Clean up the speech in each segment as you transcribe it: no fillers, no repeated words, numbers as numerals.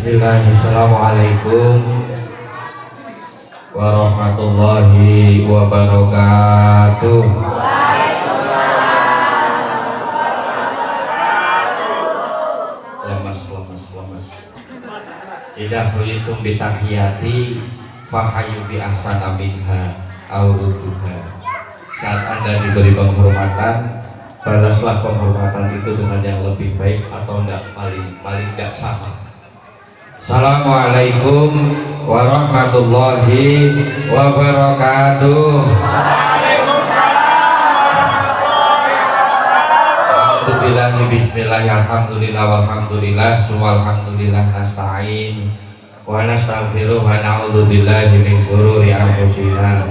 Bismillahirrahmanirrahim. Assalamualaikum warahmatullahi wabarakatuh. Lemes. Idah huyitum bitahiyati fahayu bi ahsana minha aurutuha. Saat Anda diberi penghormatan, balaslah penghormatan itu dengan yang lebih baik atau paling tidak sama. Assalamualaikum warahmatullahi wabarakatuh. Alhamdulillah, bismillahirrahmanirrahim, walhamdulillah, walhamdulillah, nasta'in wa nastaghfiruh wa na'udzu billahi min shururi anfusina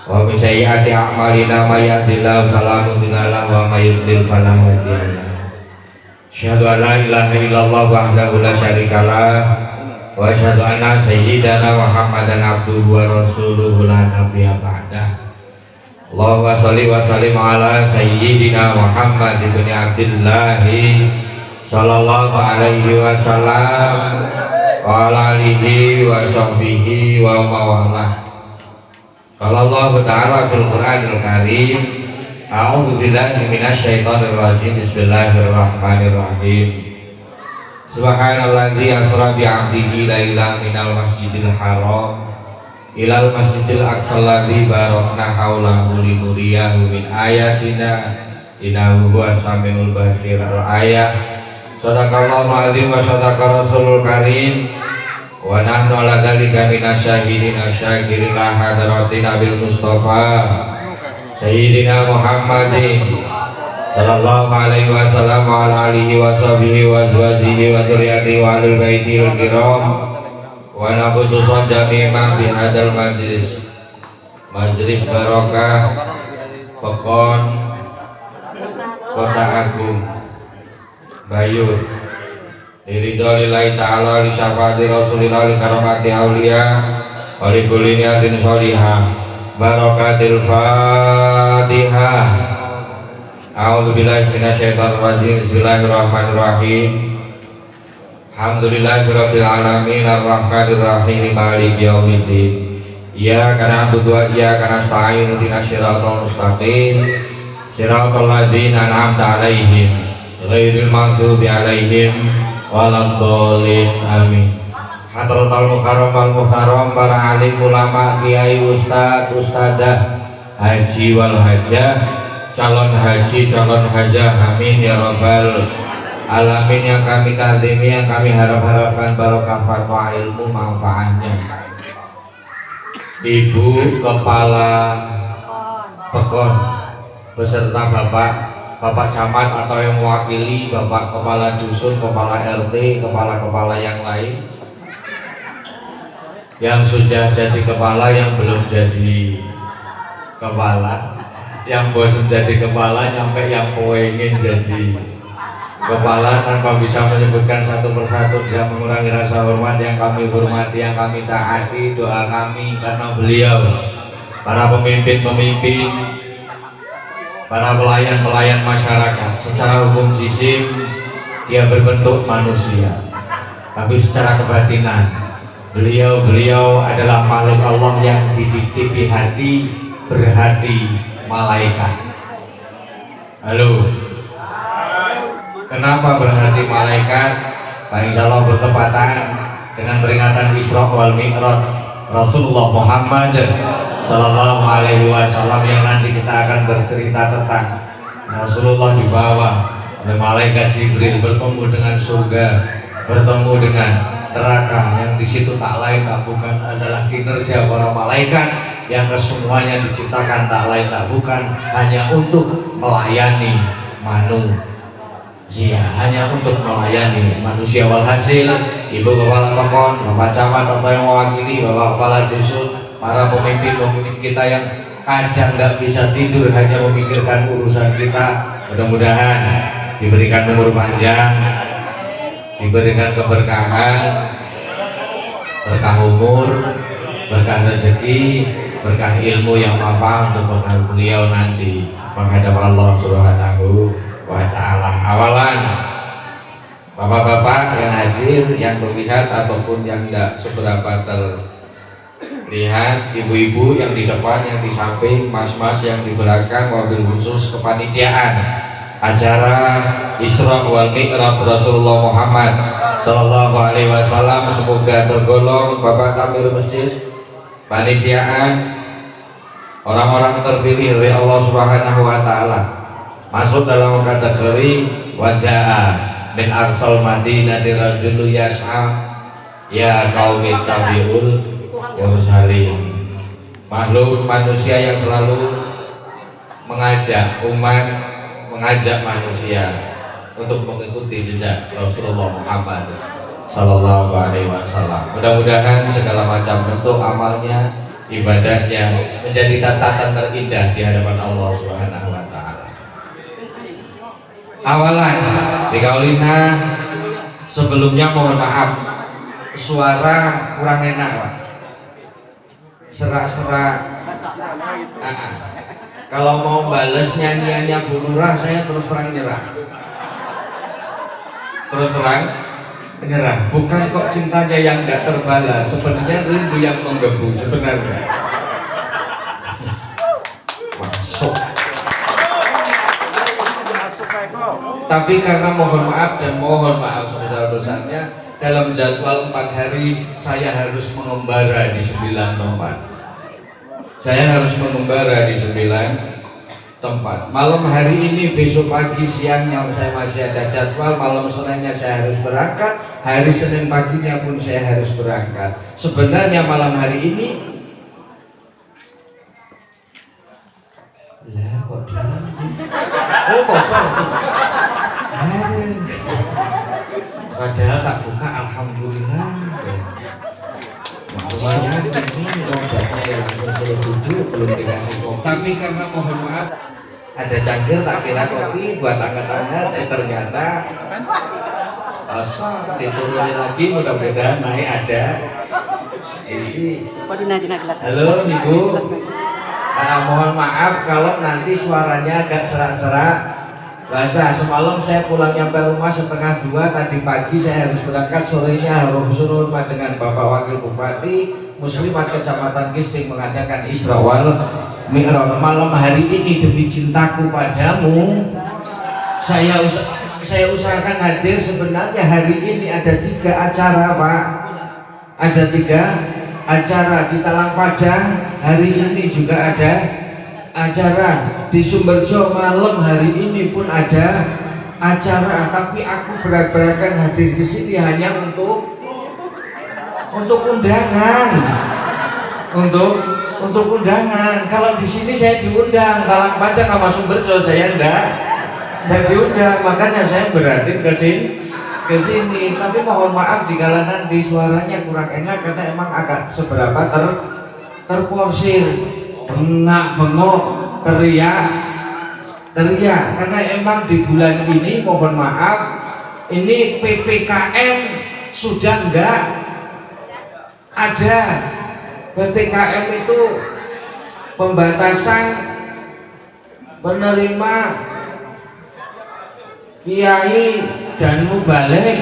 wa min sayyiati a'malina, may yahdihillahu fala mudilla lahu wa may yudlil fala hadiya lahu. Asyhadu an la ilaha illallah wahdahu la syarikalah wa asyhadu anna sayyidana Muhammadan abduhu wa rasuluhu la nabiyya ba'dah. Allahumma sholli wa sallim ala sayyidina Muhammad ibn Abdullah sallallahu alaihi wasallam wa ala alihi wa sahbihi wa mawalah. Qala Allah ta'ala fil Qur'anil Karim, a'udzu billahi minasyaitonir rajim. Bismillahirrahmanirrahim. Subhanalladzi asra bi 'abdihi lailan minal masjidil haram ilal masjidil aqsal ladzi barakna haulahu linuriyahu min ayatina innahu huwas samiul basir. Al-ayat. Shadaqallahu al-azim wa shadaqa rasulul karim wa nahnu ala dzalika minasyahidin asyakirin la hadratin nabil mustafa Sayyidina Muhammadin sallallahu alaihi wasallam wa ala alihi wa sahbihi wa azwajihi wa dzurriyyatihi wa ahli baitihil kiram wa khususan jami'an bi hadzal majlis barokah Pekon Kota Agung Bayur liridhalillahi ta'ala li syafaati rasulillah li karamati auliya wa li kulli niyatin sholihah. Barakatil Fatihah. A'udzu billahi minasyaitonir rajim. Bismillahirrahmanirrahim. Alhamdulillahirabbil alamin arrahmanir rahim maliki yaumiddin. Iyyaka na'budu wa iyyaka nasta'in ihdinas siratal mustaqim siratal ladzina an'amta 'alaihim ghairil maghdubi 'alaihim waladdallin. Amin. Hadratal mukarram wal muhtaram, para alim ulama, kiai, ustad, ustadah, haji wal hajah, calon haji, calon hajah, amin ya rabbal alamin. Yang kami takdimi, yang kami harapkan barokah fatwa ilmu manfaatnya. Ibu Kepala Pekon beserta Bapak Camat atau yang mewakili, Bapak Kepala Dusun, Kepala RT, Kepala-kepala yang lain, yang sudah jadi kepala, yang belum jadi kepala, yang bosan jadi kepala, sampai yang pengen jadi kepala tanpa bisa menyebutkan satu persatu, tidak mengurangi rasa hormat yang kami hormati, yang kami taati. Doa kami karena beliau, para pemimpin-pemimpin, para pelayan-pelayan masyarakat. Secara hukum jisim dia berbentuk manusia, tapi secara kebatinan beliau adalah makhluk Allah yang dititipi hati, berhati malaikat. Halo. Kenapa berhati malaikat? Pak, insya Allah bertepatan dengan peringatan Isra wal Mi'raj Rasulullah Muhammad sallallahu alaihi wasallam, yang nanti kita akan bercerita tentang Rasulullah dibawa oleh malaikat Jibril bertemu dengan surga, bertemu dengan neraka, yang di situ tak lain tak bukan adalah kinerja para malaikat yang kesemuanya diciptakan tak lain tak bukan hanya untuk melayani manusia, hanya untuk melayani manusia. Walhasil, Ibu Kepala Pekon, Bapak Camat atau yang mewakili, Bapak Kepala Dusun, para pemimpin kita yang kadang nggak bisa tidur hanya memikirkan urusan kita, mudah-mudahan diberikan umur panjang, diberikan keberkahan, berkah umur, berkah rezeki, berkah ilmu yang manfaat untuk bekal beliau nanti menghadap Allah Subhanahu wa ta'ala. Awalan, bapak-bapak, yang hadir, yang terlihat ataupun yang tidak seberapa terlihat, ibu-ibu yang di depan, yang di samping, mas-mas yang di belakang, wabil khusus kepanitiaan acara Isra wal Mi'raj Rasulullah Muhammad Sallallahu Alaihi Wasallam, semoga tergolong Bapak Takmir Masjid, panitiaan, orang-orang terpilih oleh Allah Subhanahu Wa Taala, masuk dalam kategori wajah min arsal madinati rajulu yas'a ya qaumit tabiul mursalin, makhluk manusia yang selalu mengajak umat, mengajak manusia untuk mengikuti jejak Rasulullah Muhammad Sallallahu Alaihi Wasallam. Mudah-mudahan segala macam bentuk amalnya, ibadahnya menjadi catatan terindah di hadapan Allah Subhanahu Wa Taala. Awalan di kaulina, sebelumnya mohon maaf suara kurang enak Pak, serak-serak. Kalau mau bales nyanyiannya Bu Nurah, saya terus terang nyerah. Terus terang menyerah. Bukan kok cintanya yang tidak terbalas, sebenarnya rindu yang menggebu sebenarnya. Masuk. Tapi karena mohon maaf dan mohon maaf sebesar-besarnya, dalam jadwal 4 hari saya harus mengembara di 9 tempat. Saya harus mengembara di 9 tempat. Malam hari ini, besok pagi, siangnya saya masih ada jadwal. Malam Seninnya saya harus berangkat. Hari Senin paginya pun saya harus berangkat. Sebenarnya malam hari ini, ya kok diam? Oh kosong. Padahal tak buka, alhamdulillah. Makanya ini obatnya yang saya duduk belum dikasih kopi. Tapi karena mohon maaf ada cangkir tak kira kopi buat angkat-angkat, ternyata kosong. Diturunin lagi, mudah-mudahan naik ada isi. Halo Ibu, mohon maaf kalau nanti suaranya agak serak-serak. Bahasa semalam saya pulang nyampe rumah setengah 2, tadi pagi saya harus berangkat, sorenya harus suruh rumah dengan Bapak Wakil Bupati Muslimat Kecamatan Kisting mengadakan Isra wal Mi'raj. Malam hari ini demi cintaku padamu, saya usahakan hadir. Sebenarnya hari ini ada 3 acara Pak, ada 3 acara di Talang Padang. Hari ini juga ada acara di Sumberjo, malam hari ini pun ada acara. Tapi aku berat-beratkan hadir di sini hanya untuk undangan, untuk undangan. Kalau di sini saya diundang, Talang Padang sama Sumberjo saya enggak diundang, makanya saya beratin ke sini. Tapi mohon maaf jika nanti suaranya kurang enak karena emang agak seberapa terporsir, bengak-bengok, teriak karena emang di bulan ini mohon maaf ini PPKM sudah enggak ada. PPKM itu pembatasan penerima kiai dan mubalik.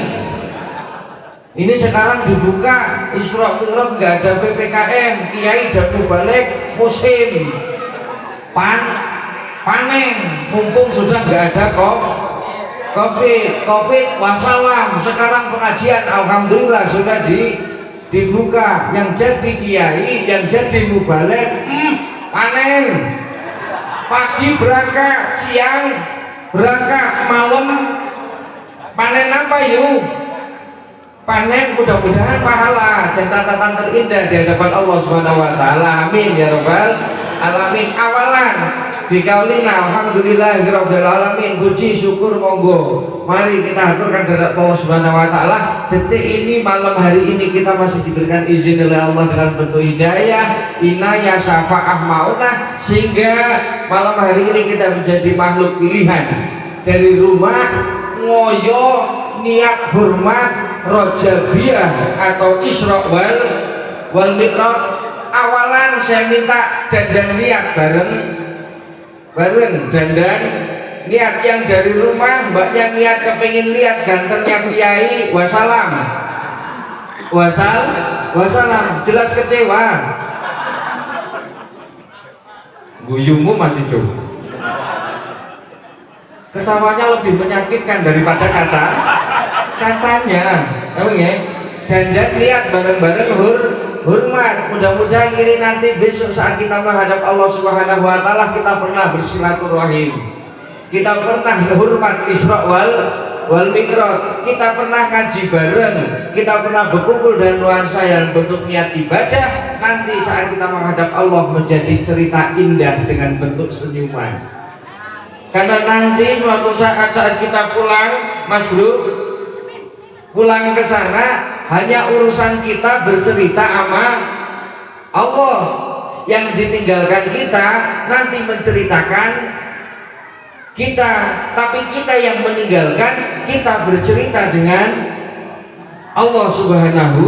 Ini sekarang dibuka Isra Mi'raj, nggak ada PPKM, kiai dan mubalik musim panen, mumpung sudah nggak ada COVID wassalam. Sekarang pengajian alhamdulillah sudah dibuka. Yang jadi kiai, yang jadi mubalik panen, pagi berangkat, siang berangkat, malam panen apa yuk? Panen, mudah-mudahan pahala catatan terindah di hadapan Allah Subhanahu Wa Taala. Amin ya rabbal alamin. Awalan dikaulina alhamdulillahirabbil alamin. Puji syukur monggo mari kita aturkan kepada Allah Subhanahu Wa Taala. Detik ini, malam hari ini kita masih diberikan izin oleh Allah dengan bentuk hidayah, inayah, syafaah, maunah, sehingga malam hari ini kita menjadi makhluk pilihan dari rumah ngoyo niat hormat Rojabiyah atau Isra wal Mi'raj. Awalan saya minta dandan niat bareng dandan niat yang dari rumah, mbaknya niat kepingin lihat gantengnya kiai, wassalam, wassalam, jelas kecewa. Guyumu masih cukup. Ketawanya lebih menyakitkan daripada katanya, tahu ya? Dan lihat bareng-bareng hormat. Mudah-mudahan ini nanti besok saat kita menghadap Allah Subhanahu Wa Taala kita pernah bersilaturahim, kita pernah hormat Isra wal Mi'raj, kita pernah kaji bareng, kita pernah berkumpul dan nuansa yang bentuk niat ibadah. Nanti saat kita menghadap Allah menjadi cerita indah dengan bentuk senyuman. Karena nanti suatu saat kita pulang, Mas Bro, pulang ke sana hanya urusan kita bercerita sama Allah. Yang ditinggalkan kita nanti menceritakan kita, tapi kita yang meninggalkan kita bercerita dengan Allah Subhanahu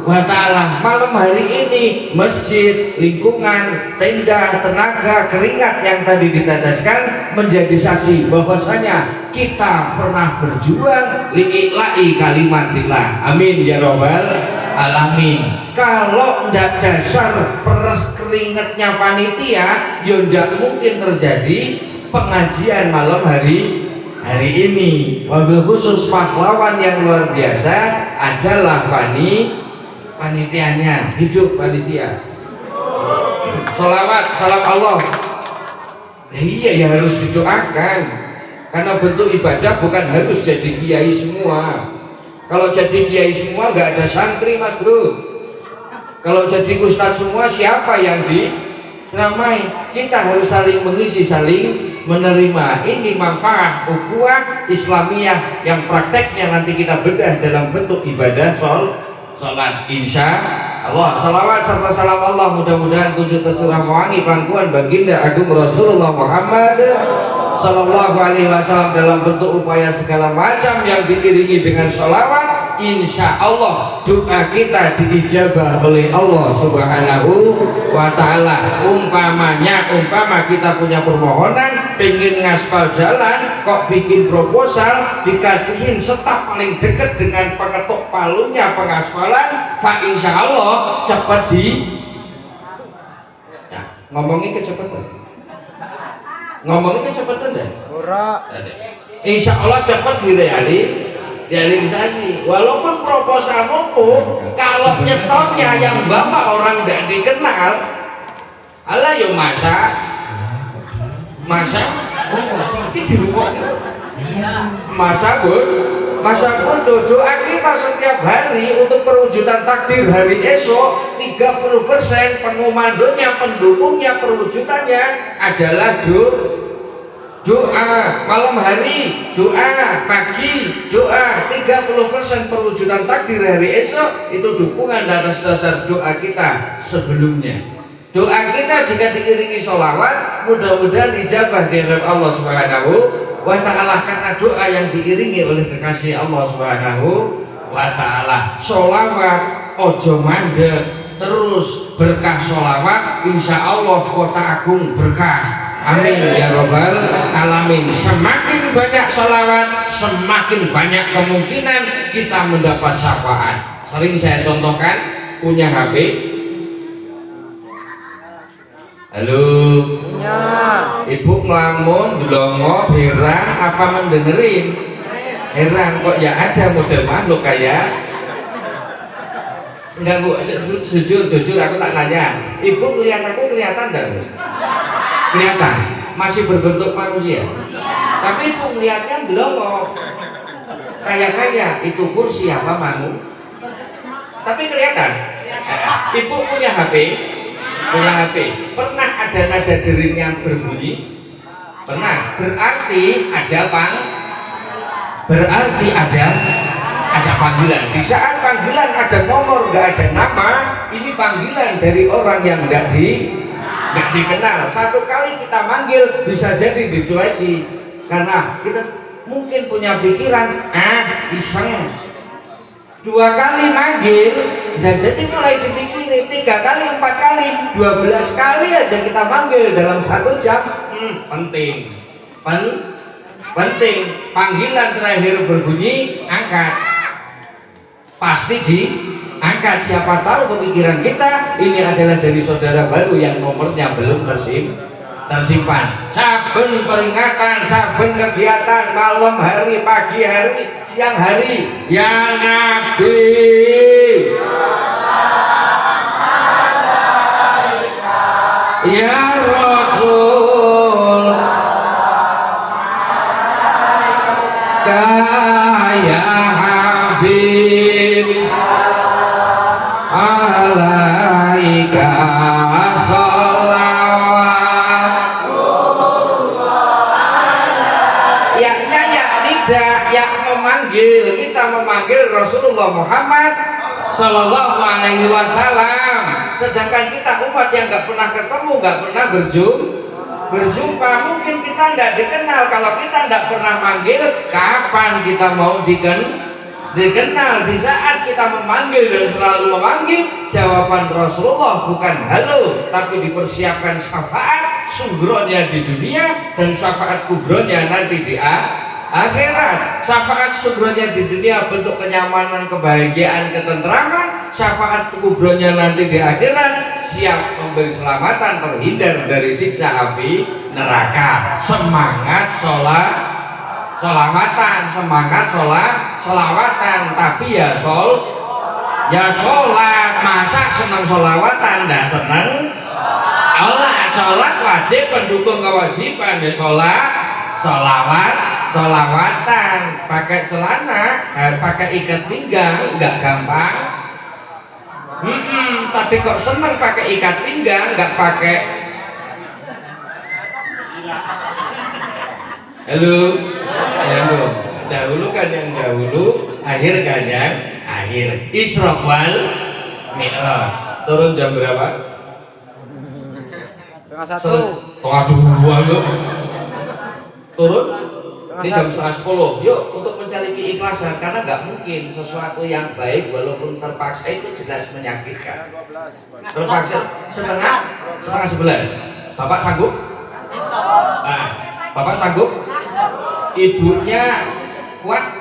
Wa Ta'ala. Malam hari ini masjid, lingkungan, tenda, tenaga, keringat yang tadi diteteskan menjadi saksi bahwasanya kita pernah berjuang li'ila'i kalimatillah. Amin ya robbal alamin. Kalau ndak dasar peres keringatnya panitia, ya ndak mungkin terjadi pengajian malam hari ini. Wabil khusus pahlawan yang luar biasa adalah panitianya, hidup panitia. Sholawat, salam Allah. Iya ya harus didoakan. Karena bentuk ibadah bukan harus jadi kiai semua. Kalau jadi kiai semua nggak ada santri, Mas Bro. Kalau jadi ustadz semua siapa yang diramai? Kita harus saling mengisi, saling menerima. Ini manfaat ukhuwah Islamiyah yang prakteknya nanti kita bedah dalam bentuk ibadah sholat. Insya Allah. Salawat serta salam Allah mudah-mudahan kunjung tercurah mewangi pangkuan baginda agung Rasulullah Muhammad Sallallahu Alaihi Wasallam dalam bentuk upaya segala macam yang diiringi dengan sholawat. Insya Allah doa kita diijabah oleh Allah Subhanahu Wa Ta'ala. Umpama kita punya permohonan pengen ngaspal jalan, kok bikin proposal dikasihin staf paling dekat dengan pengetuk palunya pengaspalan, insya Allah cepat ngomongin kecepatan. Ngomongnya kecepatan deh. Insya Allah cepat direalisasi. Walaupun proposal mampu, kalau nyetornya yang bapak orang nggak dikenal, Allah yo masa di rumah. Masa pun doa kita setiap hari untuk perwujudan takdir hari esok 30% pengomandonya, pendukungnya, perwujudannya adalah doa malam hari, doa pagi, doa 30% perwujudan takdir hari esok itu dukungan atas dasar doa kita sebelumnya. Doa kita jika diiringi sholawat mudah-mudahan dijabah di hadapan Allah Subhanahu Wa Ta'ala karena doa yang diiringi oleh kekasih Allah Subhanahu Wa Ta'ala. Sholawat ojo mandek, terus berkah sholawat insya Allah kota agung berkah. Amin ya robbal alamin. Semakin banyak sholawat semakin banyak kemungkinan kita mendapat syafaat. Sering saya contohkan, punya HP. Halo Ya. Ibu ngelamun, delongo, heran apa mendengerin? Heran kok ya ada model makhluk kayak enggak Bu, jujur aku tak nanya. Ibu ngeliat aku kelihatan enggak? Kelihatan, masih berbentuk manusia. Tapi ibu ngeliatnya delongo. Kayak itu kursi apa manu? Tapi kelihatan. Ibu punya HP. Pernah ada nada dering yang berbunyi? Pernah. Berarti ada panggilan. Di saat panggilan ada nomor nggak ada nama, ini panggilan dari orang yang nggak dikenal. Satu kali kita manggil bisa jadi dicueki karena kita mungkin punya pikiran iseng. 2 kali manggil bisa jadi mulai dipikirin, 3 kali, 4 kali, 12 kali aja kita manggil dalam 1 jam. Penting penting. Panggilan terakhir berbunyi angkat, pasti diangkat. Siapa tahu pemikiran kita ini adalah dari saudara baru yang nomornya belum tersimpan. Saben peringatan, saben kegiatan, malam hari, pagi hari, siang hari, ya Nabi, ya Rasul, ya Habib, alaika sholawat. Yaknya ya tidak, yang memanggil, kita memanggil Rasulullah Muhammad Sallallahu Alaihi Wasallam. Sedangkan kita umat yang nggak pernah ketemu, nggak pernah berjumpa, mungkin kita tidak dikenal. Kalau kita tidak pernah manggil, kapan kita mau dikenal? Di saat kita memanggil dan selalu memanggil, jawaban Rasulullah bukan halo, tapi dipersiapkan syafaat sugronya di dunia dan syafaat kubronya nanti di akhirat. Syafaat sugronya di dunia bentuk kenyamanan, kebahagiaan, ketentraman. Syafaat kubronya nanti di akhirat siap memberi selamatan, terhindar dari siksa api neraka. Semangat solawatan, semangat solawatan, tapi ya sholat. Masa senang solawatan, nggak senang Allah. Sholat wajib, pendukung kewajiban ya solawatan. Pakai celana, pakai ikat pinggang nggak gampang. Tapi kok senang pakai ikat pinggang, nggak pakai. Halo. Dahulu kan yang dahulu, akhir kan yang akhir. Isra wal Mi'raj. Turun jam berapa? Setengah 1. Yuk. Turun di jam 9:30. Yuk, untuk mencari keikhlasan, karena nggak mungkin sesuatu yang baik walaupun terpaksa itu jelas menyakitkan. Terpaksa setengah 11. Bapak sanggup? Nah, Bapak sanggup? Ibunya kuat?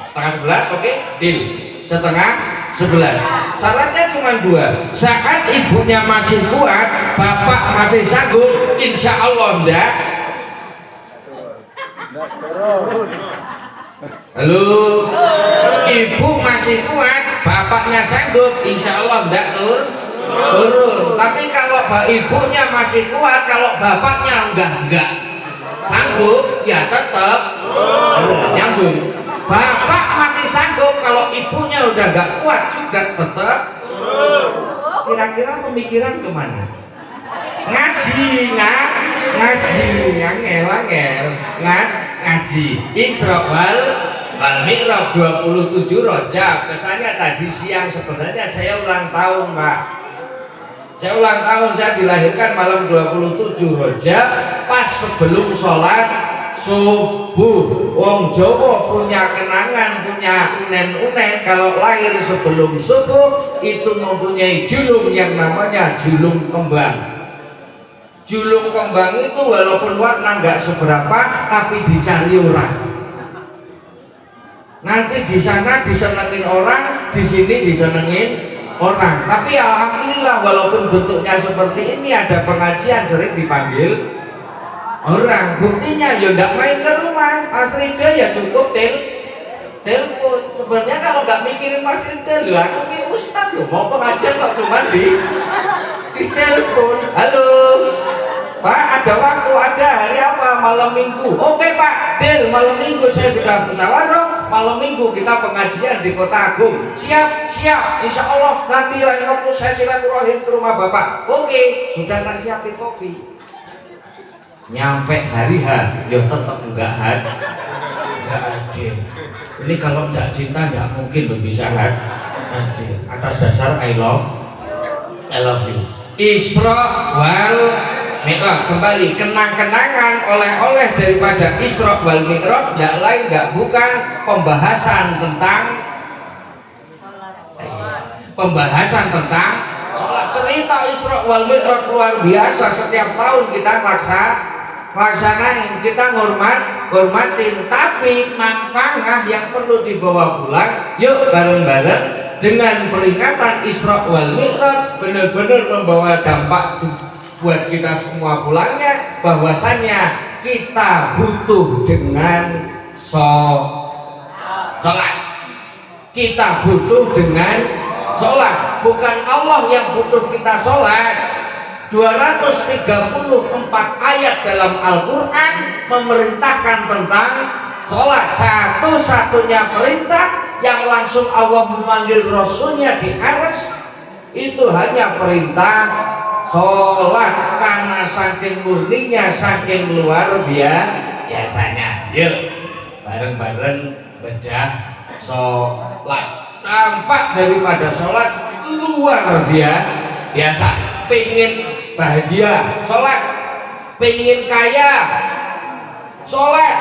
Setengah 11, oke? Deal. Setengah 11. Syaratnya cuma 2. Saat ibunya masih kuat, bapak masih sanggup, insya Allah enggak. Halo, ibu masih kuat, bapaknya sanggup, insya Allah enggak turun. Tapi kalau ibunya masih kuat, kalau bapaknya enggak sanggup, ya tetap nyambung. Bapak masih sanggup, kalau ibunya udah nggak kuat juga tetap. Kira-kira pemikiran kemana? Ngaji, ngaji. Isra wal Mi'raj 27 Rajab. Kesannya tadi siang, sebenarnya saya ulang tahun, Pak. Saya ulang tahun, saya dilahirkan malam 27 Rajab, pas sebelum sholat subuh. Wong Jawa punya kenangan, punya unen-unen, kalau lahir sebelum subuh itu mempunyai julung yang namanya julung kembang. Julung kembang itu walaupun warna nggak seberapa, tapi dicari orang. Nanti di sana disenengin orang, di sini disenengin orang. Tapi alhamdulillah walaupun bentuknya seperti ini, ada pengajian sering dipanggil orang. Buktinya ya nggak main ke rumah Mas Rida, ya cukup telepon. Sebenarnya kalau nggak mikirin Mas Rida, lu aku ki ustad lo mau pengajian kok cuma di telepon. Halo Pak, ada waktu, ada hari apa? Malam minggu. Oke Pak, deal, malam minggu saya sudah musyawarah, malam minggu kita pengajian di Kota Agung. Siap, insya Allah nanti lain waktu saya silaturahim ke rumah Bapak. Oke, sudah tak siapin kopi. Nyampe hari H, ya tetap enggak hadir. Ini kalau enggak cinta enggak mungkin lo bisa hadir. Atas dasar I love you. Isra wal Mi'raj, kembali kenang-kenangan oleh-oleh daripada Isra wal Mi'raj, enggak lain enggak bukan pembahasan tentang sholat. Cerita Isra wal Mi'raj luar biasa. Setiap tahun kita laksanain, kita hormatin, tapi manfaat yang perlu dibawa pulang, yuk bareng-bareng dengan peringatan Isra wal Mi'raj benar-benar membawa dampak buat kita semua pulangnya, bahwasannya kita butuh dengan sholat. Kita butuh dengan sholat, bukan Allah yang butuh kita sholat. 234 ayat dalam Al-Quran memerintahkan tentang sholat. Satu-satunya perintah yang langsung Allah memanggil Rasulnya di aras itu hanya perintah sholat, karena saking murninya, saking luar biasanya. Yuk bareng-bareng bedah sholat. Dampak daripada sholat luar biasa. Pengen bahagia, sholat. Pengen kaya, sholat.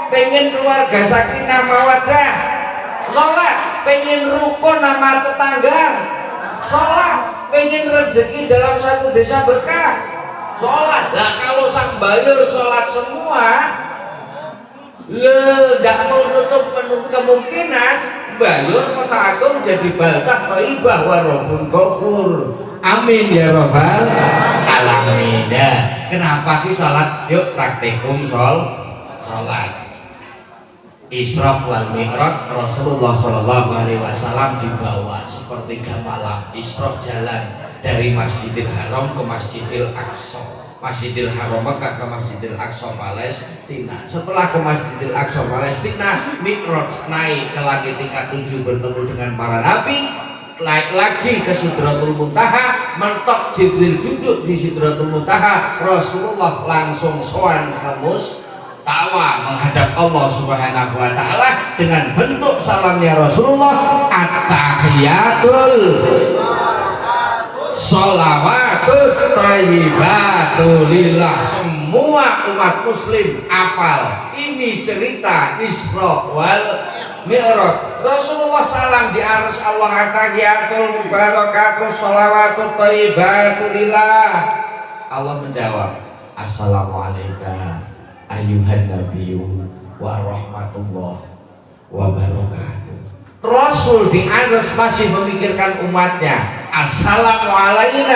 Pengen keluarga sakinah mawaddah, sholat. Pengen rukun sama tetangga, sholat. Pengen rezeki dalam satu desa berkah, sholat. Nah kalau sang bayar sholat semua, tidak menutup kemungkinan bayar kota agung jadi baldah thayyibah warabun ghafur. Amin ya rabbal alamin. Kenapa ki sholat? Yuk praktikum sholat. Isra wal Mi'raj Rasulullah Shallallahu Alaihi Wasallam dibawa sepertiga malam. Isra jalan dari Masjidil Haram ke Masjidil Aqsa, Masjidil Haram Mekah ke Masjidil Aqsa Palestina. Setelah ke Masjidil Aqsa Palestina, Mi'raj naik ke langit tingkat 7 bertemu dengan para nabi. Naik lagi ke Sidratul Muntaha, mentok Jibril duduk di Sidratul Muntaha, Rasulullah langsung sowan ke Mustawa menghadap Allah Subhanahu wa taala dengan bentuk salamnya Rasulullah, at-tahiyatul sholawatut thayyibatul lillah. Semua umat muslim apal ini cerita Isra wal Mi'raj. Rasulullah salam di aras Allah, at-tahiyatul mubarakatuh sholawatut thayyibatul lillah. Allah menjawab, assalamualaikum ayuhan nabiyyu wa rahmatullah wa barakatuh. Rasul di atas masih memikirkan umatnya. Assalamualaikum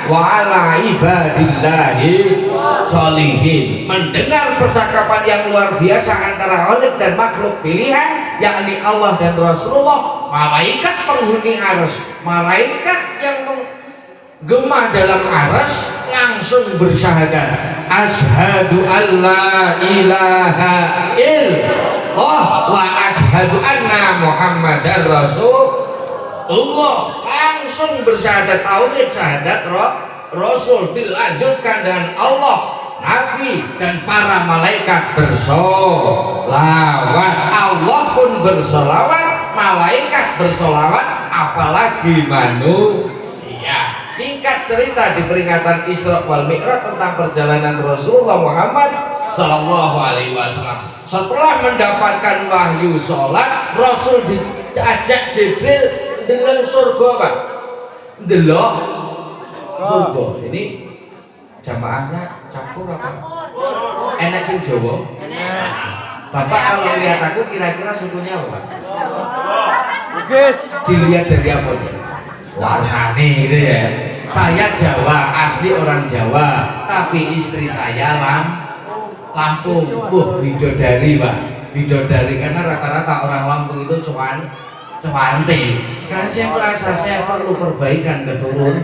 wa ala ibadillahi sholihin. Mendengar percakapan yang luar biasa antara khalik dan makhluk pilihan, yakni Allah dan Rasulullah, malaikat penghuni arsy, malaikat yang gemah dalam aras langsung bersyahadat, asyhadu alla ilaha illallah wa asyhadu anna muhammadar rasulullah. Langsung bersyahadat tauhid, syahadat rasul. Dilanjutkan dengan Allah, nabi dan para malaikat bersolawat. Allah pun bersolawat, malaikat bersolawat, apalagi manusia. Singkat cerita, di peringatan Isra wal Mi'raj tentang perjalanan Rasulullah Muhammad Sallallahu Alaihi Wasallam, setelah mendapatkan wahyu sholat, Rasul diajak Jibril dengan surga, Pak. Delok surga. Ini jamaahnya campur apa? Enak sing Jawa. Bapak kalau lihat aku kira-kira sukunya apa, Pak? Bugis. Dilihat dari apa? Warnane gitu ya. Saya Jawa, asli orang Jawa, tapi istri saya Lampung. Bidodari, Pak. Bidodari, karena rata-rata orang Lampung itu cantik. Karena saya merasa saya perlu perbaikan keturun.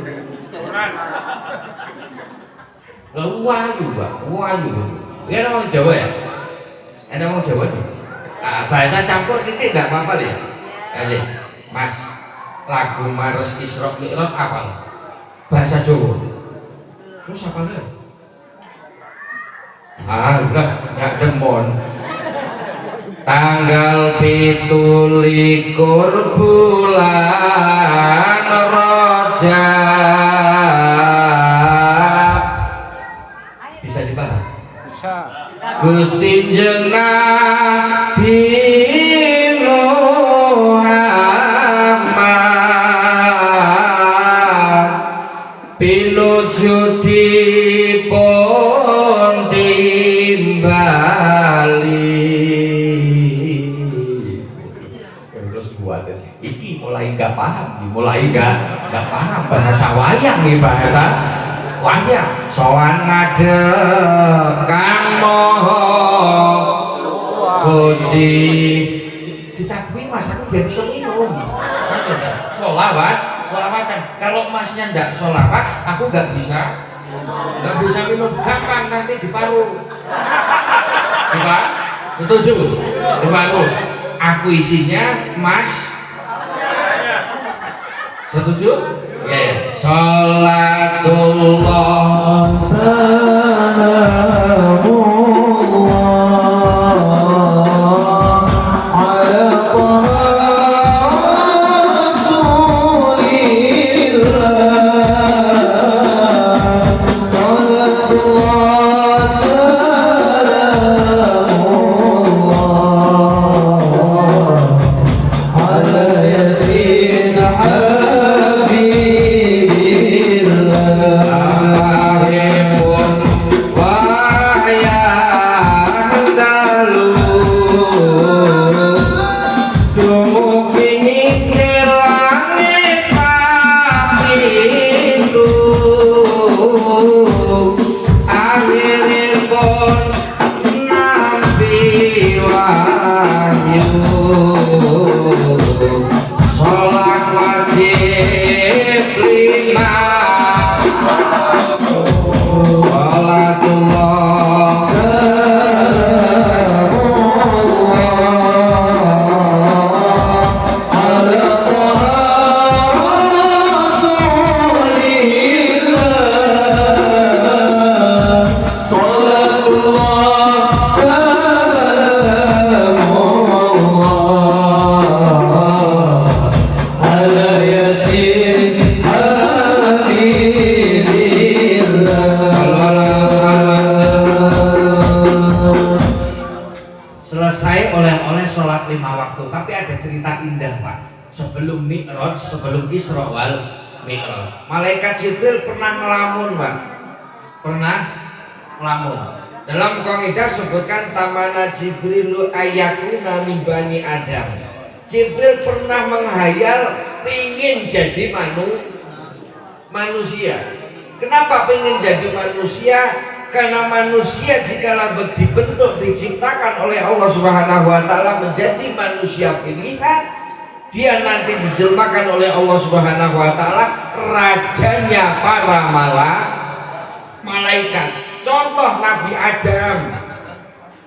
Wahyu, Pak. Wahyu. Ini ada orang Jawa ya? Ada orang Jawa nih? Nah, bahasa campur titik enggak apa-apa ya? Aja, Mas. Lagu Maros Isra Mi'raj apa? Bahasa Jawa. Terus apa lagi? Enggak demon. Tanggal 17 bulan Rajab. Bisa dibahas? Bisa. Gusti Jeneng Nabi pinuju dipun terus buat iki mulai nggak paham, mulai nggak paham bahasa wayang nih, bahasa wayang. Sowan ngadeg Kang Maha Suci kita kuwi mas aku biar bisa minum solawatan. Kalau masnya ndak solawat aku nggak bisa minum, gampang nanti di paru. Setuju? Di paru aku isinya mas. Setuju? Ya. Salatullah sebelum Isra wal Mi'raj. Malaikat Jibril pernah ngelamun, Pak. Pernah ngelamun. Dalam kaidah sebutkan tamana Jibrilu ayakuna min bani Adam. Jibril pernah menghayal ingin jadi manusia. Kenapa ingin jadi manusia? Karena manusia jikalau dibentuk diciptakan oleh Allah Subhanahu wa taala menjadi manusia pilihan, dia nanti dijelmakan oleh Allah Subhanahu wa taala rajanya para malaikat. Contoh Nabi Adam,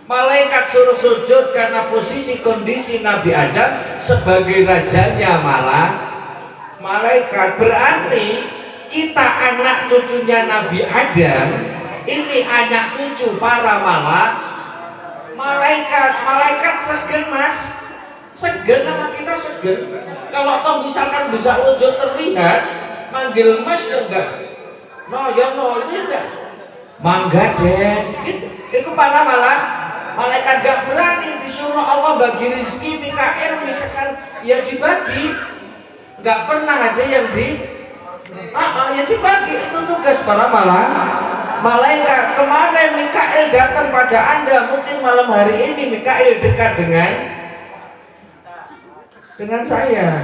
malaikat suruh sujud karena posisi kondisi Nabi Adam sebagai rajanya malaikat. Berarti kita anak cucunya Nabi Adam, ini anak cucu para malaikat segen mas. Segen sama kita segen. Kalau toh misalkan bisa wujud terlihat, manggil mas ya enggak. No ya no ini enggak. Mangga deh. Itu para malaikat gak berani disuruh Allah bagi rezeki Mikael misalkan ya dibagi. Gak pernah ada yang ya dibagi. Itu tugas para malaikat. Kemarin Mikael datang pada Anda, mungkin malam hari ini Mikael dekat dengan saya,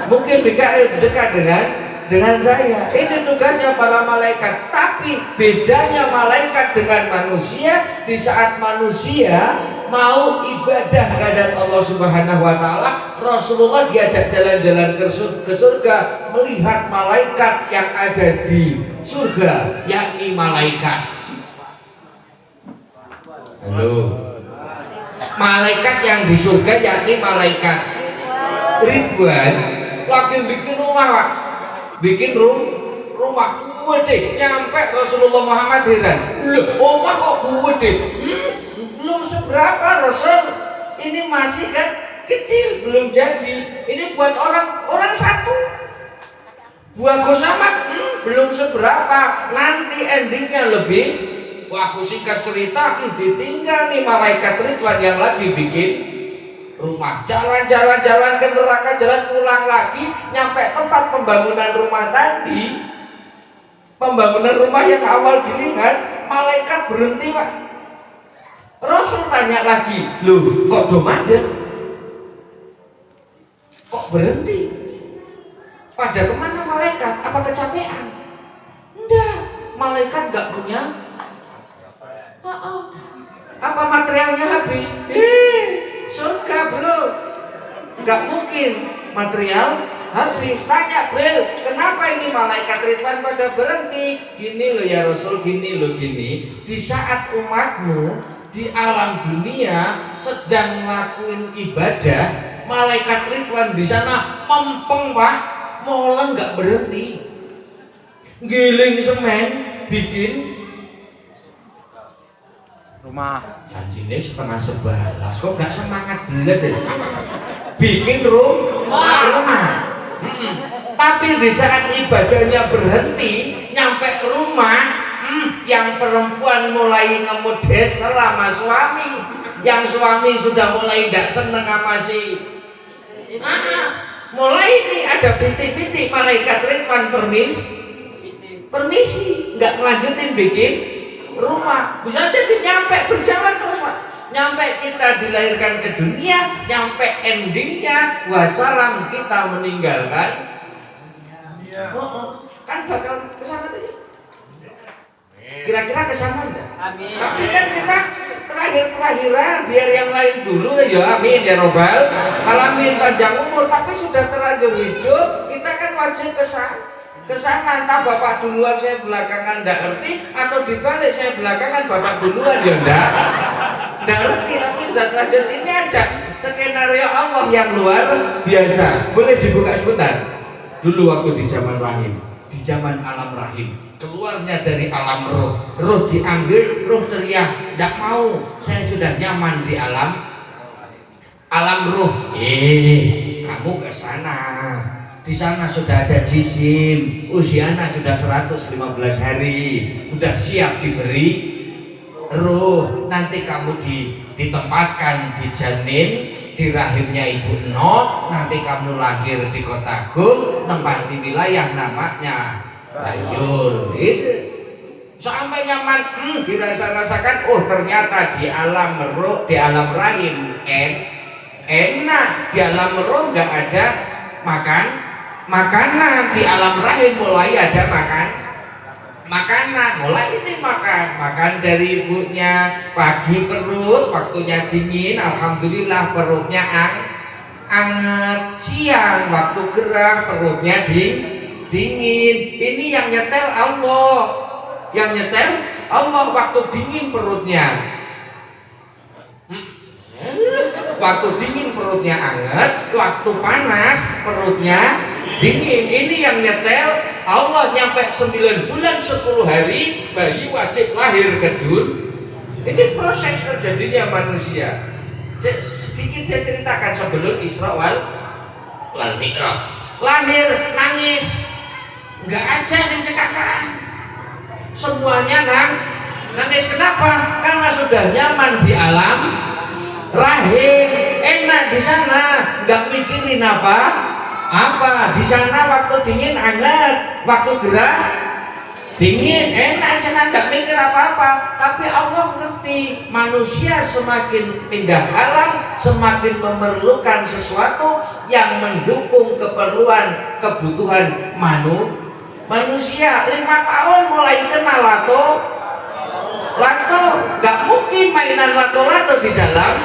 mungkin dekat dengan saya. Ini tugasnya para malaikat. Tapi bedanya malaikat dengan manusia, di saat manusia mau ibadah kepada Allah Subhanahu wa taala, Rasulullah diajak jalan-jalan ke surga, melihat malaikat yang ada di surga, yakni malaikat. Halo. Malaikat yang di surga yakni malaikat Ridwan lagi bikin rumah, Pak. Bikin rumah gede, nyampe Rasulullah Muhammad heran. Loh, rumah kok gede? Belum seberapa Rasul. Ini masih kan kecil, belum jadi. Ini buat orang satu. Buat Gus Ahmad, belum seberapa. Nanti endingnya lebih. Wah, aku singkat cerita, ditinggal nih malaikat Ridwan yang lagi bikin rumah, jalan ke neraka, jalan pulang lagi, nyampe tempat pembangunan rumah tadi, pembangunan rumah yang awal dilihat, malaikat berhenti, Pak. Rasul tanya lagi, loh kok domaden? Kok berhenti? Pada kemana malaikat? Apa kecapean? Enggak, malaikat gak punya. Apa materialnya habis? Surga bro. Gak mungkin material habis. Tanya Bril, kenapa ini malaikat Ridwan pada berhenti? Gini loh ya Rasul, gini loh gini. Di saat umatmu di alam dunia sedang ngelakuin ibadah, malaikat Ridwan di sana mempeng pak, molen nggak berhenti, giling semen, bikin rumah. Janjinya setengah 11, kok nggak semangat bener deh. Bikin rumah. Tapi di saat ibadahnya berhenti, nyampe rumah, yang perempuan mulai ngemudes selama suami, yang suami sudah mulai tidak seneng sama si mulai ini ada pitik-pitik malaikat Ridwan permisi nggak ngelanjutin bikin rumah. Bisa jadi nyampe berjalan terus pak, nyampe kita dilahirkan ke dunia, nyampe endingnya wassalam kita meninggalkan. Kan bakal kesana tuh. Kira-kira kesana enggak? Amin. Tapi kan kita terakhir-terakhiran biar yang lain dulu ya, amin ya robbal alamin, panjang umur. Tapi sudah terlanjur hidup, kita kan wajib kesana. Entah bapak duluan saya belakangan enggak ngerti, atau dibalik saya belakangan bapak duluan ya enggak ngerti. Tapi sudah terlanjur. Ini ada skenario Allah yang luar biasa. Boleh dibuka sebentar? Dulu waktu di zaman rahim, di zaman alam rahim, keluarnya dari alam roh diambil, roh teriak, tidak mau, saya sudah nyaman di alam roh. Kamu ke sana, di sana sudah ada jisim, usianya sudah 115 hari, sudah siap diberi roh. Nanti kamu ditempatkan di janin, di rahimnya ibu Noh. Nanti kamu lahir di Kota Gung, tempati wilayah namanya Bayur. Sampai nyaman, dirasa-rasakan, oh ternyata di alam roh, di alam rahim enak, di alam roh nggak ada makanan, di alam rahim mulai ada makanan, mulai ini makan dari ibunya. Pagi perut, waktunya dingin, alhamdulillah perutnya anget. Siang waktu gerah perutnya dingin. Ini yang nyetel Allah, waktu dingin perutnya anget, waktu panas perutnya dingin. Ini yang nyetel Allah. Nyampe 9 bulan 10 hari bayi wajib lahir ke dunia. Ini proses terjadinya manusia. Sedikit saya ceritakan sebelum Isra wal Mi'raj. Lahir nangis, nggak ada yang cekakan, semuanya nangis. Kenapa? Karena sudah nyaman di alam rahim, enak di sana, nggak mikirin apa di sana. Waktu dingin hangat, waktu gerah dingin, enak di sana, nggak mikir apa-apa. Tapi Allah ngerti manusia semakin pindah alam, semakin memerlukan sesuatu yang mendukung kebutuhan manusia. 5 tahun mulai kenal lato, nggak mungkin mainan lato di dalam.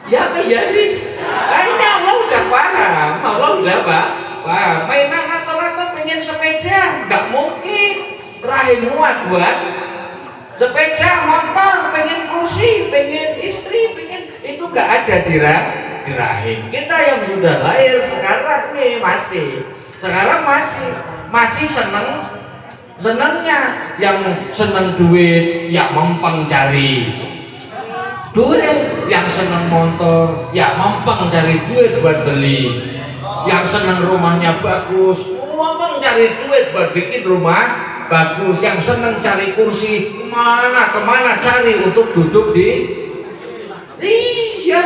Ya sih, kayaknya Allah udah paham. Mainan lato pengen sepeda, nggak mungkin. Rahim muat buat sepeda, motor, pengen kursi, pengen istri, pengen itu nggak ada di rahim. Kita yang sudah lahir sekarang nih masih senengnya, yang seneng duit, ya mempeng cari duit, yang seneng motor, ya mempeng cari duit buat beli, yang seneng rumahnya bagus, mempeng cari duit buat bikin rumah bagus, yang seneng cari kursi, kemana cari untuk duduk di. Iya,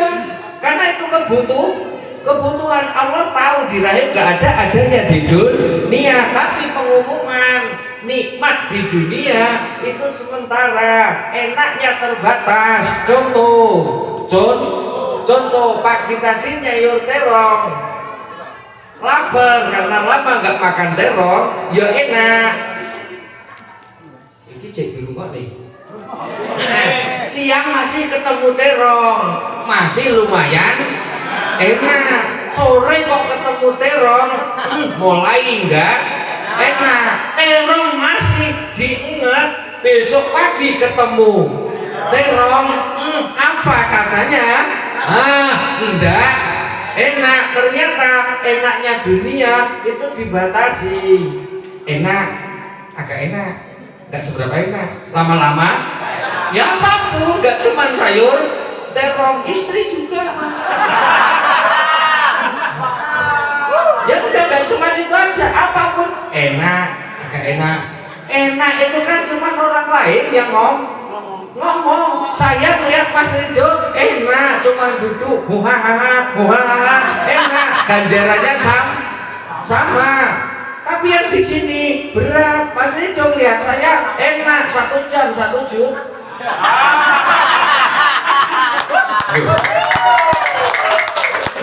karena itu kebutuhan. Allah tahu di rahim gak adanya di dunia. Tapi pengumuman nikmat di dunia itu sementara, enaknya terbatas. Contoh Contoh pagi tadi nyayur terong, lapar karena lama nggak makan terong, ya enak. Ini cek di rumah nih. Siang masih ketemu terong, masih lumayan enak. Sore kok ketemu terong, mulai enggak enak. Terong masih diingat, besok pagi ketemu terong, apa katanya? Enggak enak. Ternyata enaknya dunia itu dibatasi. Enak, agak enak, enggak seberapa enak. Lama-lama ya apapun, enggak cuma sayur terong, istri juga. Ya udah, enggak cuma itu aja, apapun enak, agak enak. Enak itu kan cuma orang lain yang ngomong. Saya melihat Mas Ridho enak, cuma duduk muhahaha enak, ganjarannya sama. Tapi yang di sini berat. Mas Ridho melihat saya enak, 1 jam 1 juta.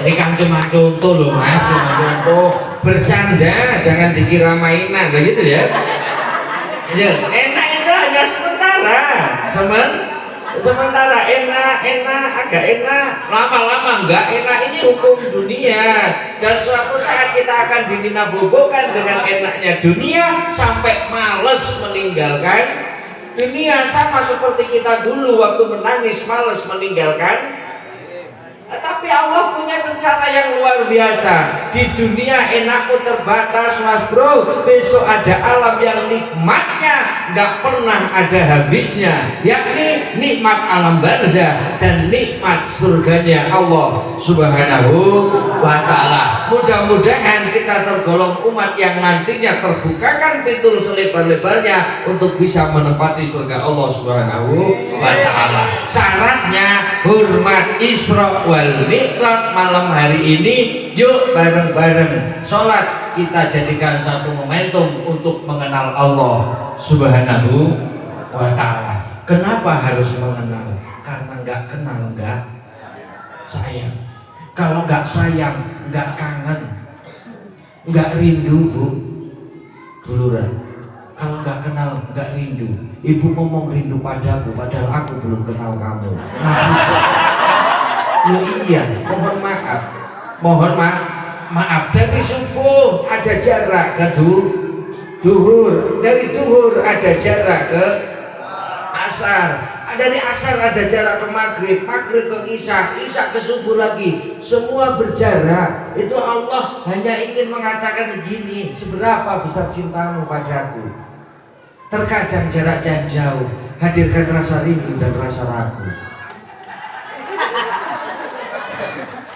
Ini kan cuma contoh loh Mas, cuma contoh, bercanda, jangan dikira mainan, begitu ya. Enak itu hanya sementara, sementara enak, agak enak, lama-lama enggak enak. Ini hukum dunia, dan suatu saat kita akan dibinabobokan dengan enaknya dunia sampai males meninggalkan dunia. Sama seperti kita dulu waktu menangis males meninggalkan. Tapi Allah punya rencana yang luar biasa. Di dunia enakmu terbatas Mas Bro, besok ada alam yang nikmatnya nggak pernah ada habisnya, yakni nikmat alam barzah dan nikmat surganya Allah Subhanahu wa Ta'ala. Mudah-mudahan kita tergolong umat yang nantinya terbukakan pintu selebar-lebarnya untuk bisa menempati surga Allah Subhanahu wa Ta'ala. Syaratnya hormat Isra wal Mi'raj malam hari ini. Yuk bareng-bareng sholat kita jadikan satu momentum untuk mengenal Allah Subhanahu wa Ta'ala. Kenapa harus mengenal? Karena nggak kenal nggak sayang. Kalau nggak sayang nggak kangen, nggak rindu Bu Lurah. Kalau nggak kenal nggak rindu. Ibu ngomong rindu padaku padahal aku belum kenal kamu. Ya iya, mohon maaf. Dari subuh ada jarak ke duhur, dari duhur ada jarak ke asar, dari asar ada jarak ke maghrib ke isya ke subuh lagi. Semua berjarak. Itu Allah hanya ingin mengatakan begini, seberapa besar cintamu padaku. Terkadang jarak yang jauh hadirkan rasa rindu dan rasa ragu.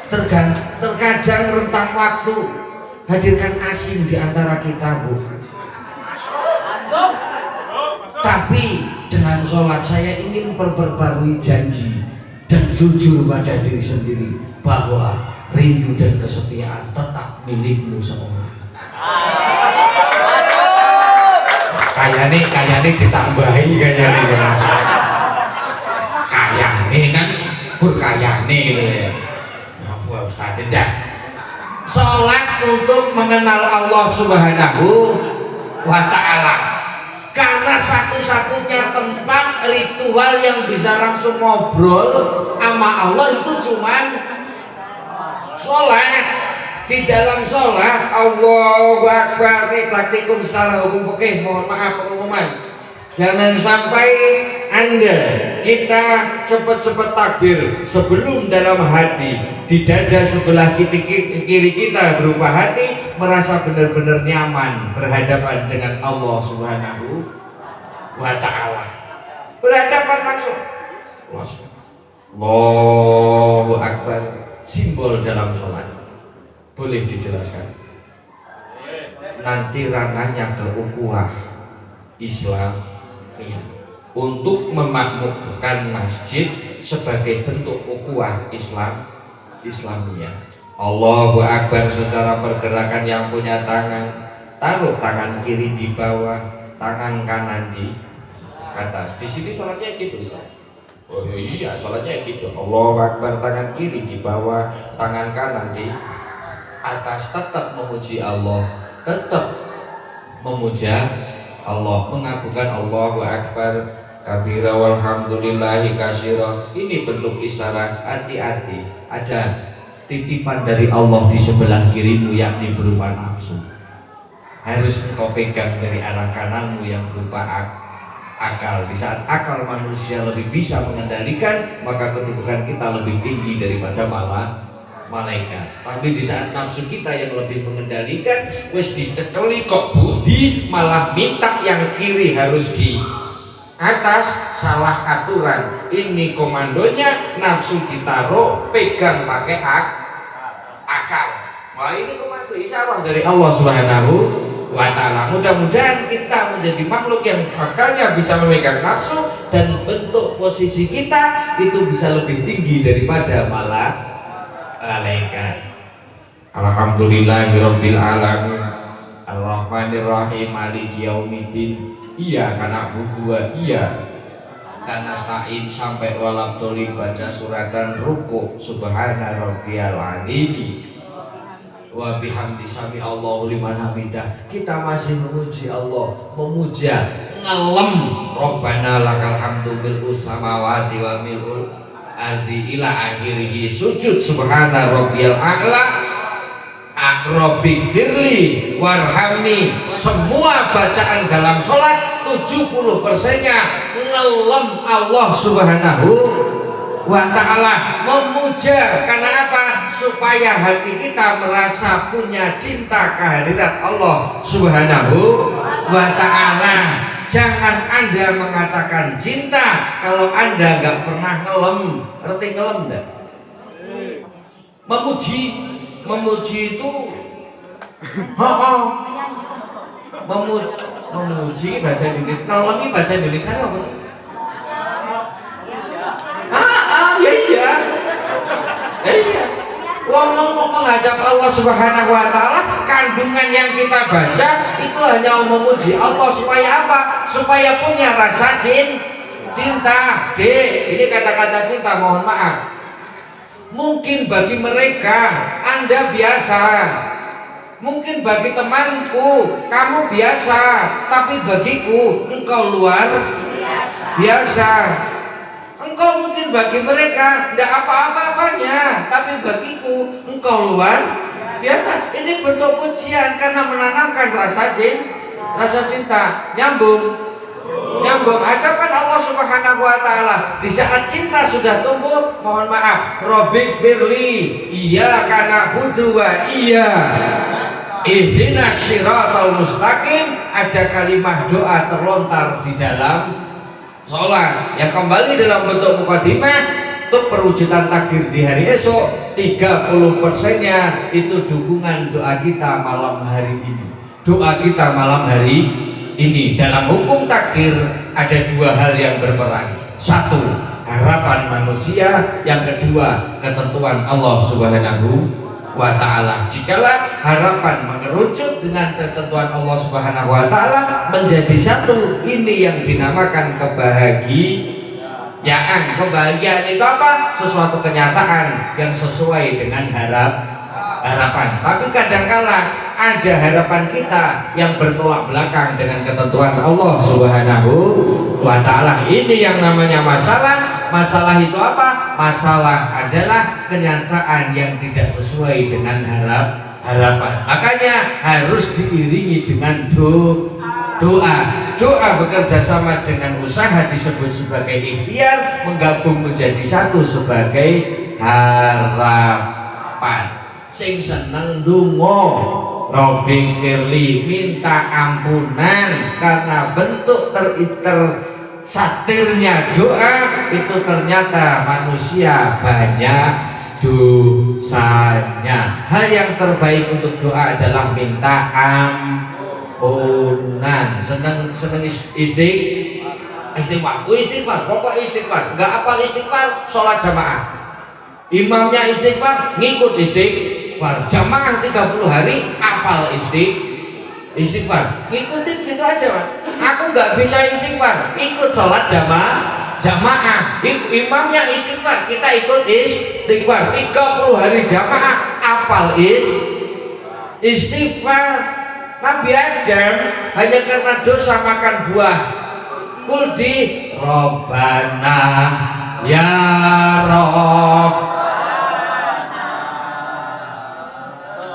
Terkadang rentang waktu hadirkan asing di antara kita Bu. Tapi dengan sholat saya ingin memperbarui janji dan jujur pada diri sendiri bahwa rindu dan kesetiaan tetap milikmu seorang. Kayaknya ditambahi kayaknya kan berkayane gitu ya. Ustaz, tidak. Sholat untuk mengenal Allah Subhanahu wa Ta'ala, karena satu-satunya tempat ritual yang bisa langsung ngobrol sama Allah itu cuman sholat. Di dalam sholat Allahu Akbar, ini praktikum secara hukum fikih. Mohon maaf pengumuman, jangan sampai kita cepat-cepat takbir sebelum dalam hati di dada sebelah kiri kita berupa hati merasa benar-benar nyaman berhadapan dengan Allah Subhanahu wa Ta'ala. Berhadapan maksud Allahu Akbar, simbol dalam sholat. Boleh dijelaskan? Nanti ranahnya ke ukhuwah Islam untuk memakmurkan masjid sebagai bentuk ukhuwah Islamiyah. Allahu Akbar. Saudara pergerakan yang punya tangan, taruh tangan kiri di bawah, tangan kanan di atas. Di sini sholatnya gitu, Oh iya, sholatnya gitu. Allahu Akbar, tangan kiri di bawah, tangan kanan di atas, tetap memuji Allah, tetap memuja Allah, mengakukan Allahu Akbar kabira walhamdulillahi katsira. Ini bentuk isyarat, hati-hati, ada titipan dari Allah di sebelah kirimu yakni berupa nafsu. Harus kau pegang dari arah kananmu yang berupa akal. Di saat akal manusia lebih bisa mengendalikan, maka kedudukan kita lebih tinggi daripada malaikat. Tapi di saat nafsu kita yang lebih mengendalikan, wis dicekeli kok budi malah minta yang kiri harus di atas, salah aturan. Ini komandonya, nafsu ditaruh, pegang pakai akal. Wah, ini komando isyarat dari Allah Subhanahu wa ta'ala. Mudah-mudahan kita menjadi makhluk yang akalnya bisa memegang nafsu, dan bentuk posisi kita itu bisa lebih tinggi daripada malaikat. Alhamdulillahirabbil alamin, arrahmanirrahim, maliki yaumiddin, iya karena butuh iya karena sa'in sampai walam toli baca suratan ruku subhana rabbiyal azim wa bihamdi sami Allahu liman hamidah. Kita masih memuji Allah, memuja, ngelem Rabbana lakal hamdu mil'us samawati wa mil'ul ardi ila akhirih, sujud subhana rabbiyal a'la, Rabbi firli warhamni. Semua bacaan dalam sholat 70%-nya ngelem Allah Subhanahu wa ta'ala, memuja. Karena apa? Supaya hati kita merasa punya cinta kehadirat Allah Subhanahu wa ta'ala. Jangan Anda mengatakan cinta kalau Anda nggak pernah ngelem. Ngerti ngelem enggak? Memuji itu memuji bahasa Indonesia. Ngelem bahasa Indonesia apa? Iya. Ngomong menghadap Allah Subhanahu wa ta'ala, kandungan yang kita baca itu hanya memuji Allah. Supaya apa? Supaya punya rasa cinta. Ini kata-kata cinta, mohon maaf. Mungkin bagi mereka Anda biasa, mungkin bagi temanku kamu biasa, tapi bagiku engkau luar biasa. Engkau mungkin bagi mereka tidak apa-apa-apanya, tapi bagiku engkau luar biasa. Ini bentuk pujian karena menanamkan rasa cinta. Nyambung. Hadapan Allah Subhanahu wa ta'ala. Di saat cinta sudah tumbuh, mohon maaf, Rabbi firli, iya karena butuh wa iya ihdinas siratal mustaqim. Ada kalimat doa terlontar di dalam sholat yang kembali dalam bentuk mukadimah untuk perwujudan takdir di hari esok. 30%-nya itu dukungan doa kita malam hari ini. Doa kita malam hari ini. Dalam hukum takdir ada dua hal yang berperan. Satu, harapan manusia. Yang kedua, ketentuan Allah Subhanahu wa ta'ala. Jikalau harapan mengerucut dengan ketentuan Allah Subhanahu wa ta'ala menjadi satu, ini yang dinamakan kebahagiaan. Kebahagiaan itu apa? Sesuatu kenyataan yang sesuai dengan harapan. Tapi kadangkala ada harapan kita yang bertolak belakang dengan ketentuan Allah Subhanahu wa ta'ala. Ini yang namanya masalah. Masalah itu apa? Masalah adalah kenyataan yang tidak sesuai dengan harapan. Makanya harus diiringi dengan doa. Doa bekerja sama dengan usaha disebut sebagai ikhtiar, menggabung menjadi satu sebagai harapan. Sing seneng ndonga Robing Firly, minta ampunan karena bentuk satirnya doa itu ternyata manusia banyak dosanya. Hal yang terbaik untuk doa adalah minta ampunan. Seneng istighfar, pokok istighfar. Enggak apal istighfar, sholat jamaah. Imamnya istighfar, ngikut istighfar. Jamaah 30 hari apal istighfar. Ngikutin gitu aja, Mas. Aku nggak bisa istighfar, ikut sholat jamaah. jamaah. Imamnya istighfar, kita ikut istighfar 30 hari jamaah. Apal istighfar. Nabi Adam hanya karena dosa makan buah kuldi Robbana ya Rob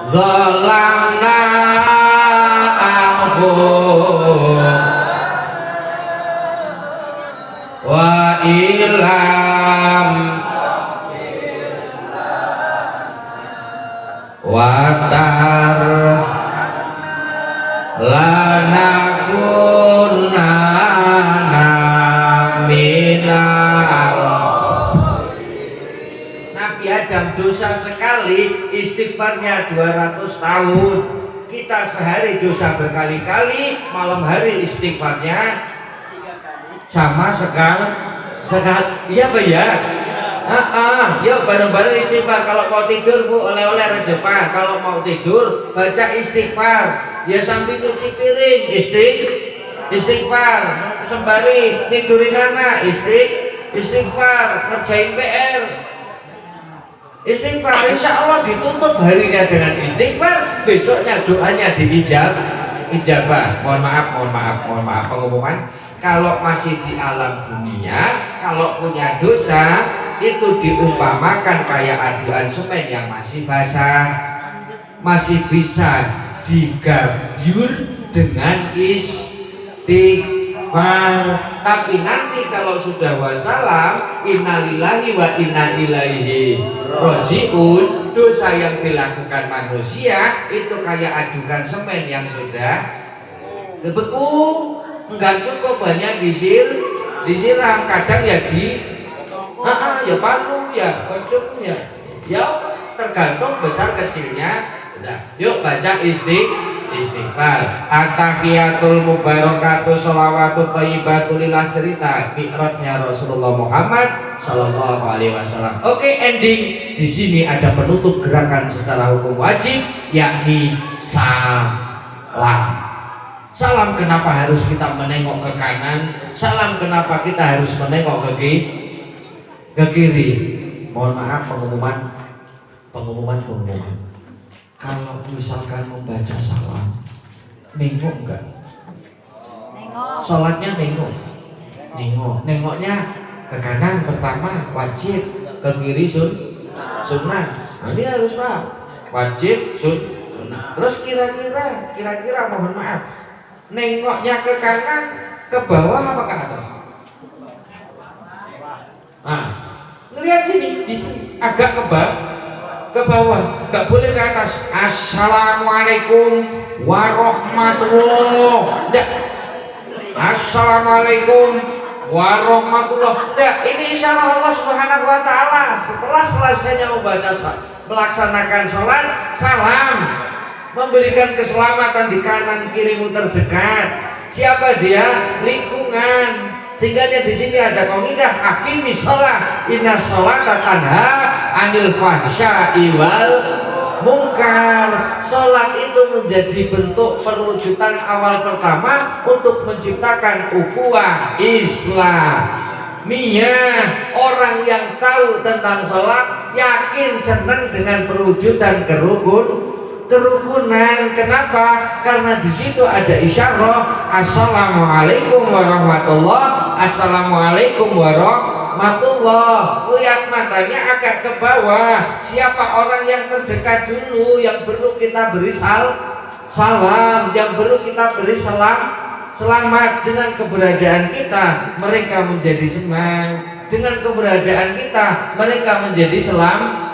zalamna wa ilam watar lanakunana minal. Nabi Adam dosa sekali, istighfarnya 200 tahun. Kita sehari dosa berkali-kali, malam hari istighfarnya sama sekali. Iya Pak ya? Yuk bareng-bareng istighfar. Kalau mau tidur Bu, oleh-oleh rejepan. Kalau mau tidur baca istighfar. Ya sambil cuci piring istighfar, sembari tidurin anak istighfar, kerjain PR istighfar. Insya Allah ditutup harinya dengan istighfar, besoknya doanya diijabah. Mohon maaf pengumuman. Kalau masih di alam dunia, kalau punya dosa itu diumpamakan kayak aduan semen yang masih basah, masih bisa digabyur dengan istighfar. Tapi nanti kalau sudah wassalam, innalillahi wa inna ilaihi rojiun, dosa yang dilakukan manusia itu kayak adukan semen yang sudah beku, enggak cukup hanya disiram, kadang ya ya palu ya beduk ya tergantung besar kecilnya. Yuk baca istighfar. At-tahiyatul mubarakatuh sholawatut thayyibatul lillah, cerita mi'rajnya Rasulullah Muhammad sallallahu alaihi wasallam. Oke, ending. Di sini ada penutup gerakan secara hukum wajib, yakni salam. Salam kenapa harus kita menengok ke kanan? Salam kenapa kita harus menengok ke kiri? Mohon maaf pengumuman. Kalau misalkan membaca salam, nengok enggak? Nengok. Sholatnya nengoknya ke kanan pertama wajib, ke kiri sunnah. Nah, ini harus Pak, wajib sunnah. Terus kira-kira mohon maaf, nengoknya ke kanan, ke bawah apa ke atas? Nah, lihat sini, di sini agak ke bawah, nggak boleh ke atas. Assalamualaikum warahmatullahi. Assalamualaikum warahmatullahi. Ini isyarat Allah Subhanahu wa taala. Setelah selesainya membaca melaksanakan sholat, salam, memberikan keselamatan di kanan kirimu terdekat. Siapa dia? Lingkungan. Sehingga di sini ada qaidah aqimi shalah inna sholata tanha anil fahsya'i wal munkar. Salat itu menjadi bentuk perwujudan awal pertama untuk menciptakan ukhuwah Islamiyah. Orang yang tahu tentang salat yakin senang dengan perwujudan kerukunan. Kenapa? Karena di situ ada isyarat assalamualaikum warahmatullah, assalamualaikum warahmatullah. Lihat matanya agak ke bawah. Siapa orang yang terdekat dulu yang perlu kita beri salam, yang perlu kita beri selamat. Dengan keberadaan kita mereka menjadi senang, dengan keberadaan kita mereka menjadi selamat.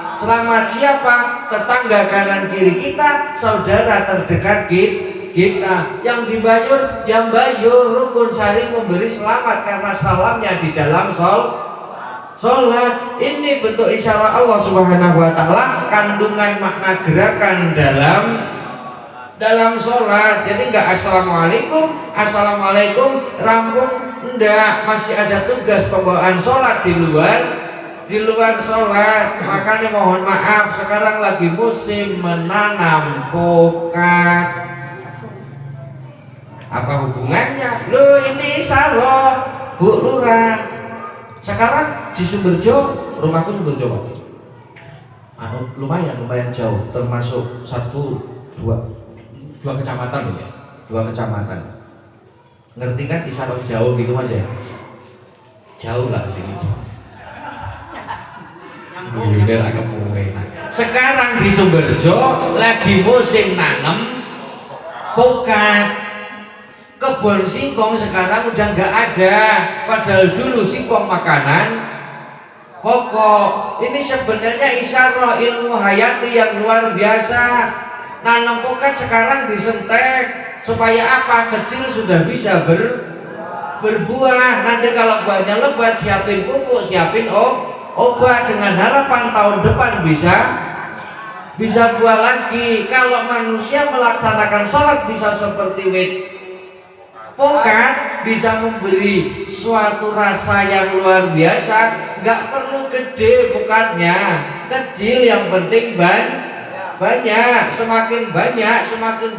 Siapa? Tetangga kanan kiri kita, saudara terdekat kita. Yang dibayur, yang bayur, rukun saling memberi selamat karena salamnya di dalam sholat. Ini bentuk isyarat Allah Subhanahu wa taala, kandungan makna gerakan dalam sholat. Jadi enggak assalamualaikum rampung, enggak, masih ada tugas pembawaan sholat di luar sholat. Makanya mohon maaf, sekarang lagi musim menanam pokat. Apa hubungannya? Loh, ini isyarat Bu Lurah. Sekarang di Sumberjo, rumahku Sumberjo Pak. Lumayan jauh, termasuk dua kecamatan ya, dua kecamatan. Ngerti kan Isaro jauh gitu Mas ya? Jauh lah sini. Sekarang di Sumberjo lagi musim nanam pokat. Kebun singkong sekarang udah nggak ada, padahal dulu singkong makanan pokok. Ini sebenarnya isyarah ilmu hayati yang luar biasa. Nanam pokat sekarang disentek supaya apa? Kecil sudah bisa berbuah. Nanti kalau buahnya lebat, siapin pupuk, siapin obat, dengan harapan tahun depan bisa buah lagi. Kalau manusia melaksanakan sholat bisa seperti wit pokat, bisa memberi suatu rasa yang luar biasa. Nggak perlu gede pokatnya, kecil, yang penting banyak. Semakin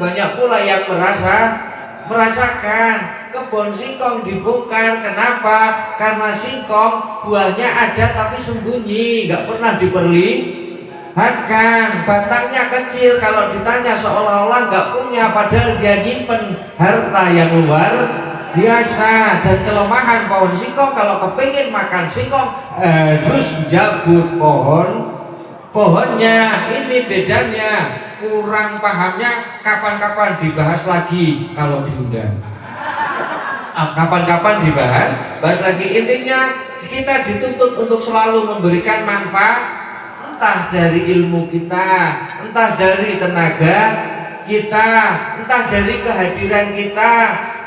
banyak pula yang merasakan. Kebun singkong dibongkar, kenapa? Karena singkong buahnya ada tapi sembunyi, nggak pernah diperlihatkan. Batangnya kecil, kalau ditanya seolah-olah nggak punya, padahal dia nyimpen harta yang luar biasa. Dan kelemahan pohon singkong, kalau kepingin makan singkong harus jabut pohonnya. Ini bedanya. Kurang pahamnya kapan-kapan dibahas lagi kalau diundang. Kapan-kapan bahas lagi. Intinya kita dituntut untuk selalu memberikan manfaat, entah dari ilmu kita, entah dari tenaga kita, entah dari kehadiran kita,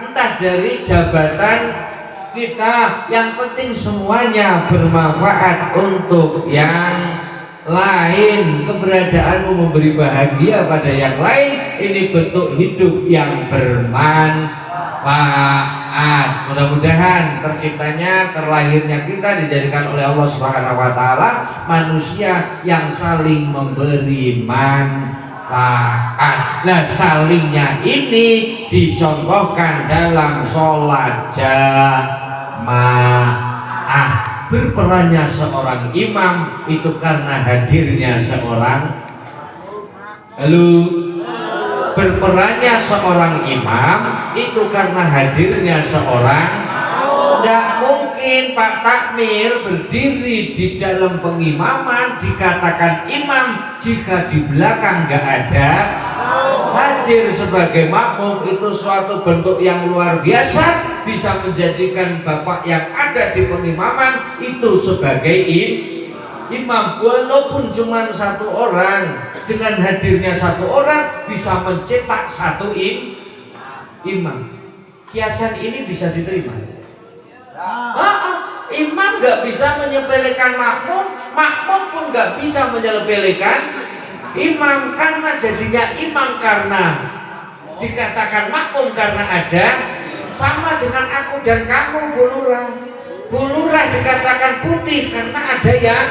entah dari jabatan kita. Yang penting semuanya bermanfaat untuk yang lain. Keberadaanmu memberi bahagia pada yang lain, ini bentuk hidup yang bermanfaat. Mudah-mudahan terciptanya, terlahirnya kita dijadikan oleh Allah Subhanahu wa taala manusia yang saling memberi manfaat. Nah, salingnya ini dicontohkan dalam sholat jamaah. Berperannya seorang imam itu karena hadirnya seorang berperannya seorang imam itu karena hadirnya seorang. Tidak mungkin Pak Takmir berdiri di dalam pengimaman dikatakan imam jika di belakang nggak ada hadir sebagai makmum. Itu suatu bentuk yang luar biasa, bisa menjadikan bapak yang ada di pengimaman itu sebagai imam, walaupun cuma satu orang. Dengan hadirnya satu orang bisa mencetak satu imam. Kiasan ini bisa diterima. Imam nggak bisa menyepelekan makmum, makmum pun nggak bisa menyepelekan imam. Karena jadinya imam karena dikatakan makmum karena ada. Sama dengan aku dan kamu, Bu Lurah dikatakan putih karena ada yang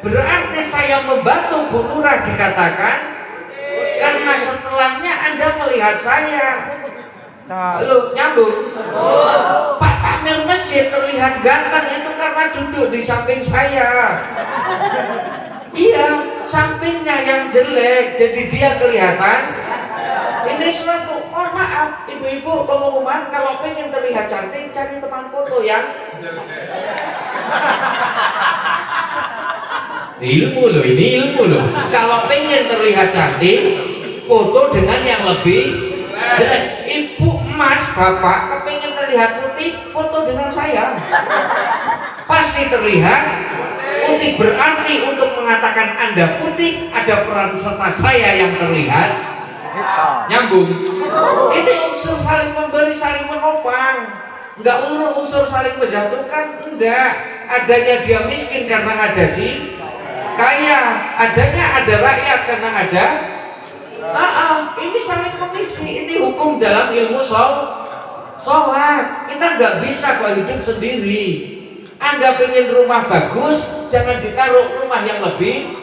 berarti saya membantu Bu Lurah dikatakan karena setelahnya Anda melihat saya. Halo, nyambung. Pak Takmir masjid terlihat ganteng itu karena duduk di samping saya. Iya, sampingnya yang jelek jadi dia kelihatan. Ini suatu, mohon maaf ibu-ibu, pengumuman kalau pengen terlihat cantik cari teman foto yang ilmu loh, ini ilmu loh. Kalau pengen terlihat cantik, foto dengan yang lebih jelek. Ibu, emas, bapak kepengen terlihat putih, foto dengan saya. Pasti terlihat putih. Berarti untuk mengatakan Anda putih, ada peran serta saya yang terlihat. Nyambung. Ini unsur saling memberi, saling menopang. Enggak unsur saling menjatuhkan, enggak. Adanya dia miskin karena ada si kaya, adanya ada rakyat karena ada. Ini saling mengisi. Ini hukum dalam ilmu sholat. Kita nggak bisa kok hidup sendiri. Anda pengen rumah bagus, jangan ditaruh rumah yang lebih.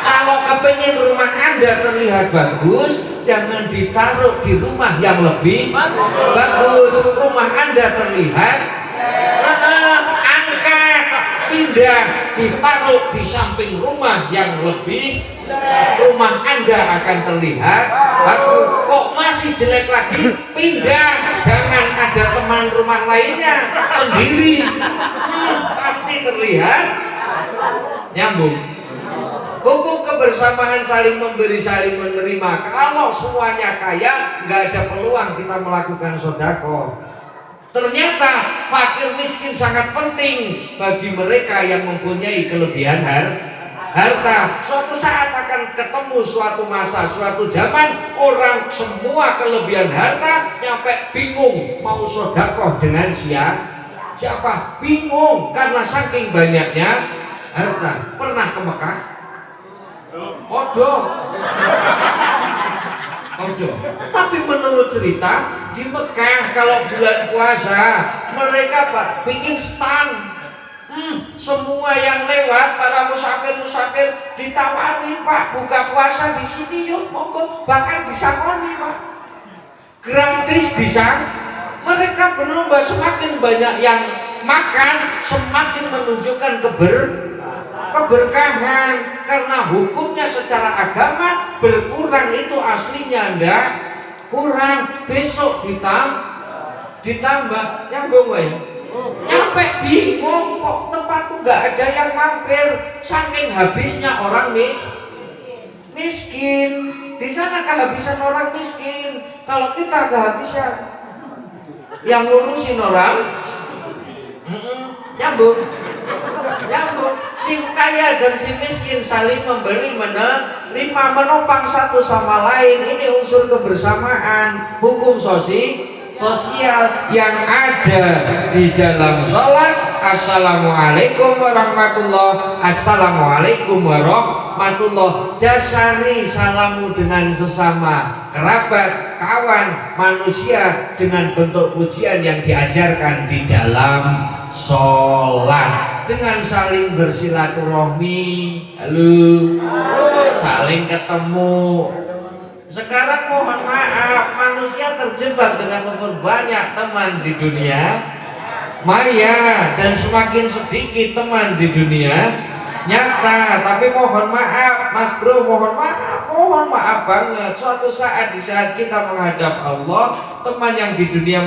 Kalau kepengen rumah Anda terlihat bagus, jangan ditaruh di rumah yang lebih bagus. Rumah Anda terlihat, angkat, pindah, ditaruh di samping rumah yang lebih, rumah Anda akan terlihat bagus. Kok masih jelek lagi, pindah, jangan ada teman rumah lainnya, sendiri, pasti terlihat. Nyambung. Hukum kebersamaan saling memberi saling menerima. Kalau semuanya kaya, nggak ada peluang kita melakukan sedekah. Ternyata fakir miskin sangat penting bagi mereka yang mempunyai kelebihan harta. Suatu saat akan ketemu suatu masa, suatu zaman orang semua kelebihan harta nyampe bingung mau sedekah dengan siapa? Bingung karena saking banyaknya harta. Pernah ke Mekah? Odo. Tapi menurut cerita di Mekah kalau bulan puasa mereka bikin stand. Semua yang lewat para musafir ditawari, Pak, buka puasa di sini yuk, monggo, bahkan disangoni, Pak, gratis disang. Mereka berlomba, semakin banyak yang makan semakin menunjukkan keberkahan, karena hukumnya secara agama berkurang itu aslinya ndak kurang, besok ditambah nyambung wae. Nyampe bingung kok tempatku nggak ada yang mampir, saking habisnya orang miskin. Di sana kehabisan orang miskin, kalau kita kehabisan yang ngurusin orang. Nyambung. Si kaya dan si miskin saling memberi menerima, menopang satu sama lain. Ini unsur kebersamaan, hukum sosial yang ada di dalam sholat. Assalamualaikum warahmatullah, assalamualaikum warahmatullah. Dasari salamu dengan sesama kerabat, kawan, manusia dengan bentuk pujian yang diajarkan di dalam sholat, dengan saling bersilaturahmi, saling ketemu. Sekarang mohon maaf, manusia terjebak dengan memperbanyak teman di dunia maya dan semakin sedikit teman di dunia nyata. Tapi mohon maaf Mas Bro, mohon maaf banget, suatu saat di saat kita menghadap Allah, teman yang di dunia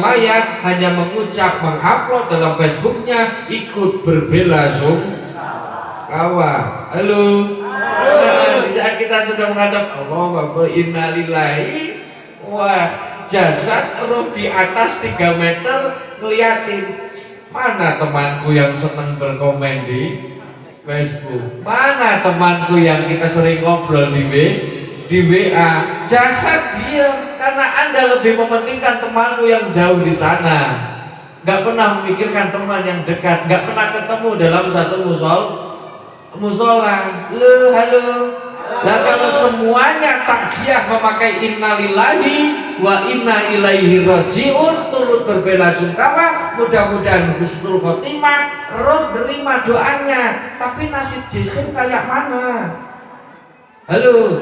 maya hanya mengucap, mengupload dalam Facebooknya, ikut berbela sungkawa. Di saat kita sudah menghadap Allah, wa inna lillahi wa jasad, roh di atas 3 meter ngeliatin. Mana temanku yang seneng berkomen di Facebook? Mana temanku yang kita sering ngobrol di WA? Jasad dia, karena Anda lebih mementingkan temanmu yang jauh di sana. Gak pernah memikirkan teman yang dekat, gak pernah ketemu dalam satu musola. Halo. Nah, kalau semuanya takziah memakai innalillahi wa inna ilaihi rajiun, turut berbela sungkawa, mudah-mudahan husnul khotimah, roh terima doanya. Tapi nasib jisim kayak mana? Halo,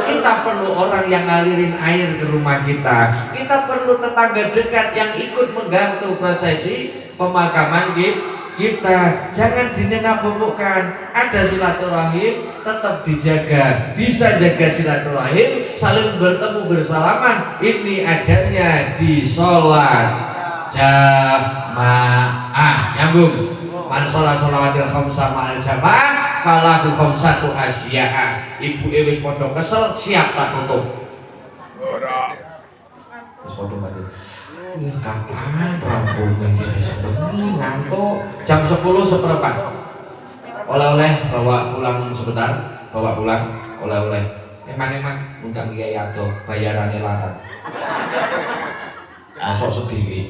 kita perlu orang yang ngalirin air ke rumah kita. Kita perlu tetangga dekat yang ikut menggantung prosesi pemakaman kita. Jangan dinenabumukan. Ada silaturahim tetap dijaga. Bisa jaga silaturahim, saling bertemu bersalaman. Ini adanya di sholat jamaah. Nyambung. Man sholat sholawatil khamsa ma'al jamaah falahu khamsatu asya'a. Ibu wis padha kesel, siap tak tutup. Ora. Wis padha mati. Kapan rampungnya ini ngantuk jam 10 seperempat. Oleh-oleh bawa pulang sebentar, bawa pulang oleh-oleh. Eman undang Kiai Abdo, bayarannya larat. Masuk sedih.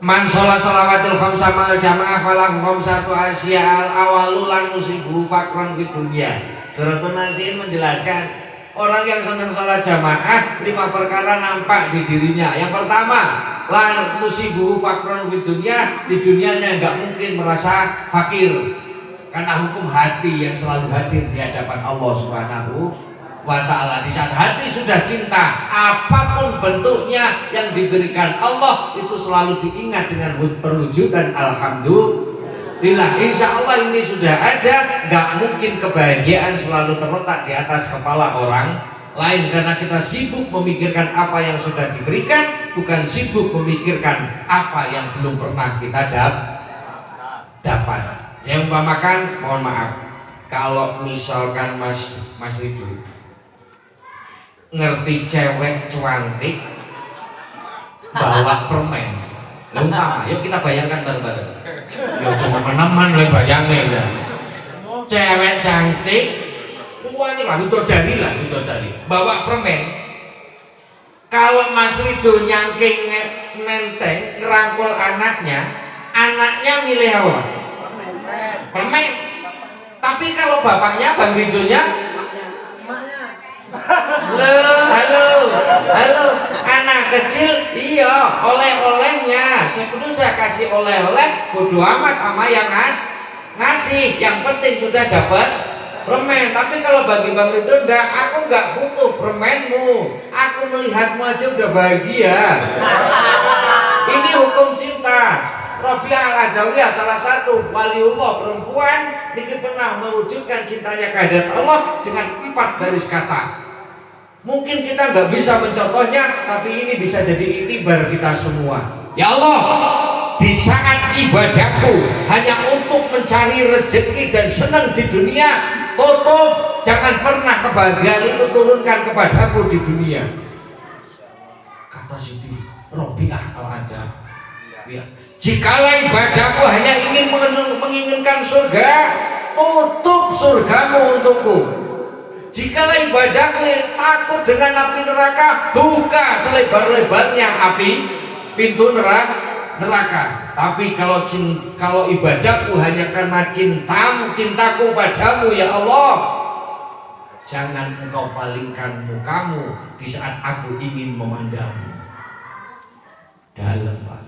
Man sholat sholawatil khamsa ma'al jamaah falahu khamsatu asya'al awalu lan musibu fakron di dunia. Suratun Nasin menjelaskan, orang yang senang sholat jamaah 5 perkara nampak di dirinya. Yang pertama, lan musibu fakron di dunianya nggak mungkin merasa fakir, karena hukum hati yang selalu hadir di hadapan Allah Subhanahu wa ta'ala. Di saat hati sudah cinta, apapun bentuknya yang diberikan Allah itu selalu diingat dengan perwujudan alhamdulillah. Insya Allah ini sudah ada. Gak mungkin kebahagiaan selalu terletak di atas kepala orang lain, karena kita sibuk memikirkan apa yang sudah diberikan, bukan sibuk memikirkan apa yang belum pernah kita dapat. Yang umpamakan, mohon maaf, kalau misalkan Mas Ridho ngerti cewek cantik bawa permen, umpama, yuk kita bayangkan bareng-bareng. Yuk cuma meneman lah bayangin ya. Cewek cantik, semuanya lah bidadari, bawa permen. Kalau Mas Ridho nyangking nenteng ngerangkul anaknya milih apa? Permen. Tapi kalau bapaknya, Bang Ridhonya, halo, anak kecil, iya, oleh-olehnya. Saya sudah kasih oleh-oleh, bodo amat sama yang ngasih. Yang penting sudah dapat permen. Tapi kalau bagi Bang Ridho enggak, aku enggak butuh permenmu. Aku melihatmu aja udah bahagia. Ini hukum cinta. Rabi'ah al-Adawiyah, salah satu waliullah perempuan, ini pernah mewujudkan cintanya kehadirat Allah dengan 4 baris kata. Mungkin kita nggak bisa mencontohnya, tapi ini bisa jadi iktibar kita semua. Ya Allah, di saat ibadahku hanya untuk mencari rezeki dan senang di dunia, tutup, jangan pernah kebahagiaan itu turunkan kepadaku di dunia. Kata Siti Rabi'ah al-Adawiyah, jikalau ibadahku hanya ingin menginginkan surga, tutup surgamu untukku. Jikalau ibadahku takut dengan api neraka, buka selebar-lebarnya api pintu neraka. Tapi kalau ibadahku hanya karena cintaku padamu, ya Allah, jangan engkau palingkan mukamu di saat aku ingin memandangmu. Dalam, Pak,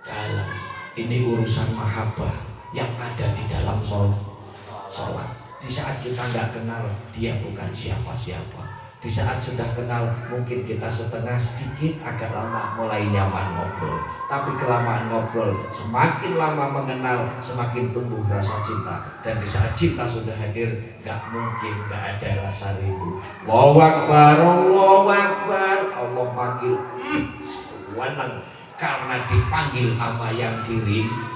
dalam. Ini urusan mahabbah yang ada di dalam sholat. Di saat kita nggak kenal, dia bukan siapa-siapa. Di saat sudah kenal, mungkin kita setengah sedikit agak lama mulai nyaman ngobrol. Tapi kelamaan ngobrol, semakin lama mengenal, semakin tumbuh rasa cinta. Dan di saat cinta sudah hadir, nggak mungkin nggak ada rasa rindu. Allahu Akbar, Allahu Akbar, Allah panggil, senang karena dipanggil sama yang dirindu.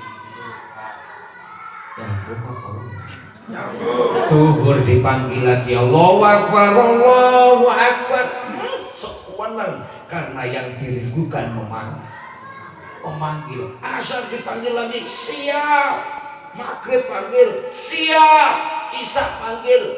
Tuhur dipanggil lagi, Allahu Akbar, Allahu Akbar, senang karena yang dirindukan memanggil. Asar dipanggil lagi, siap. Maghrib panggil, siap. Isya panggil,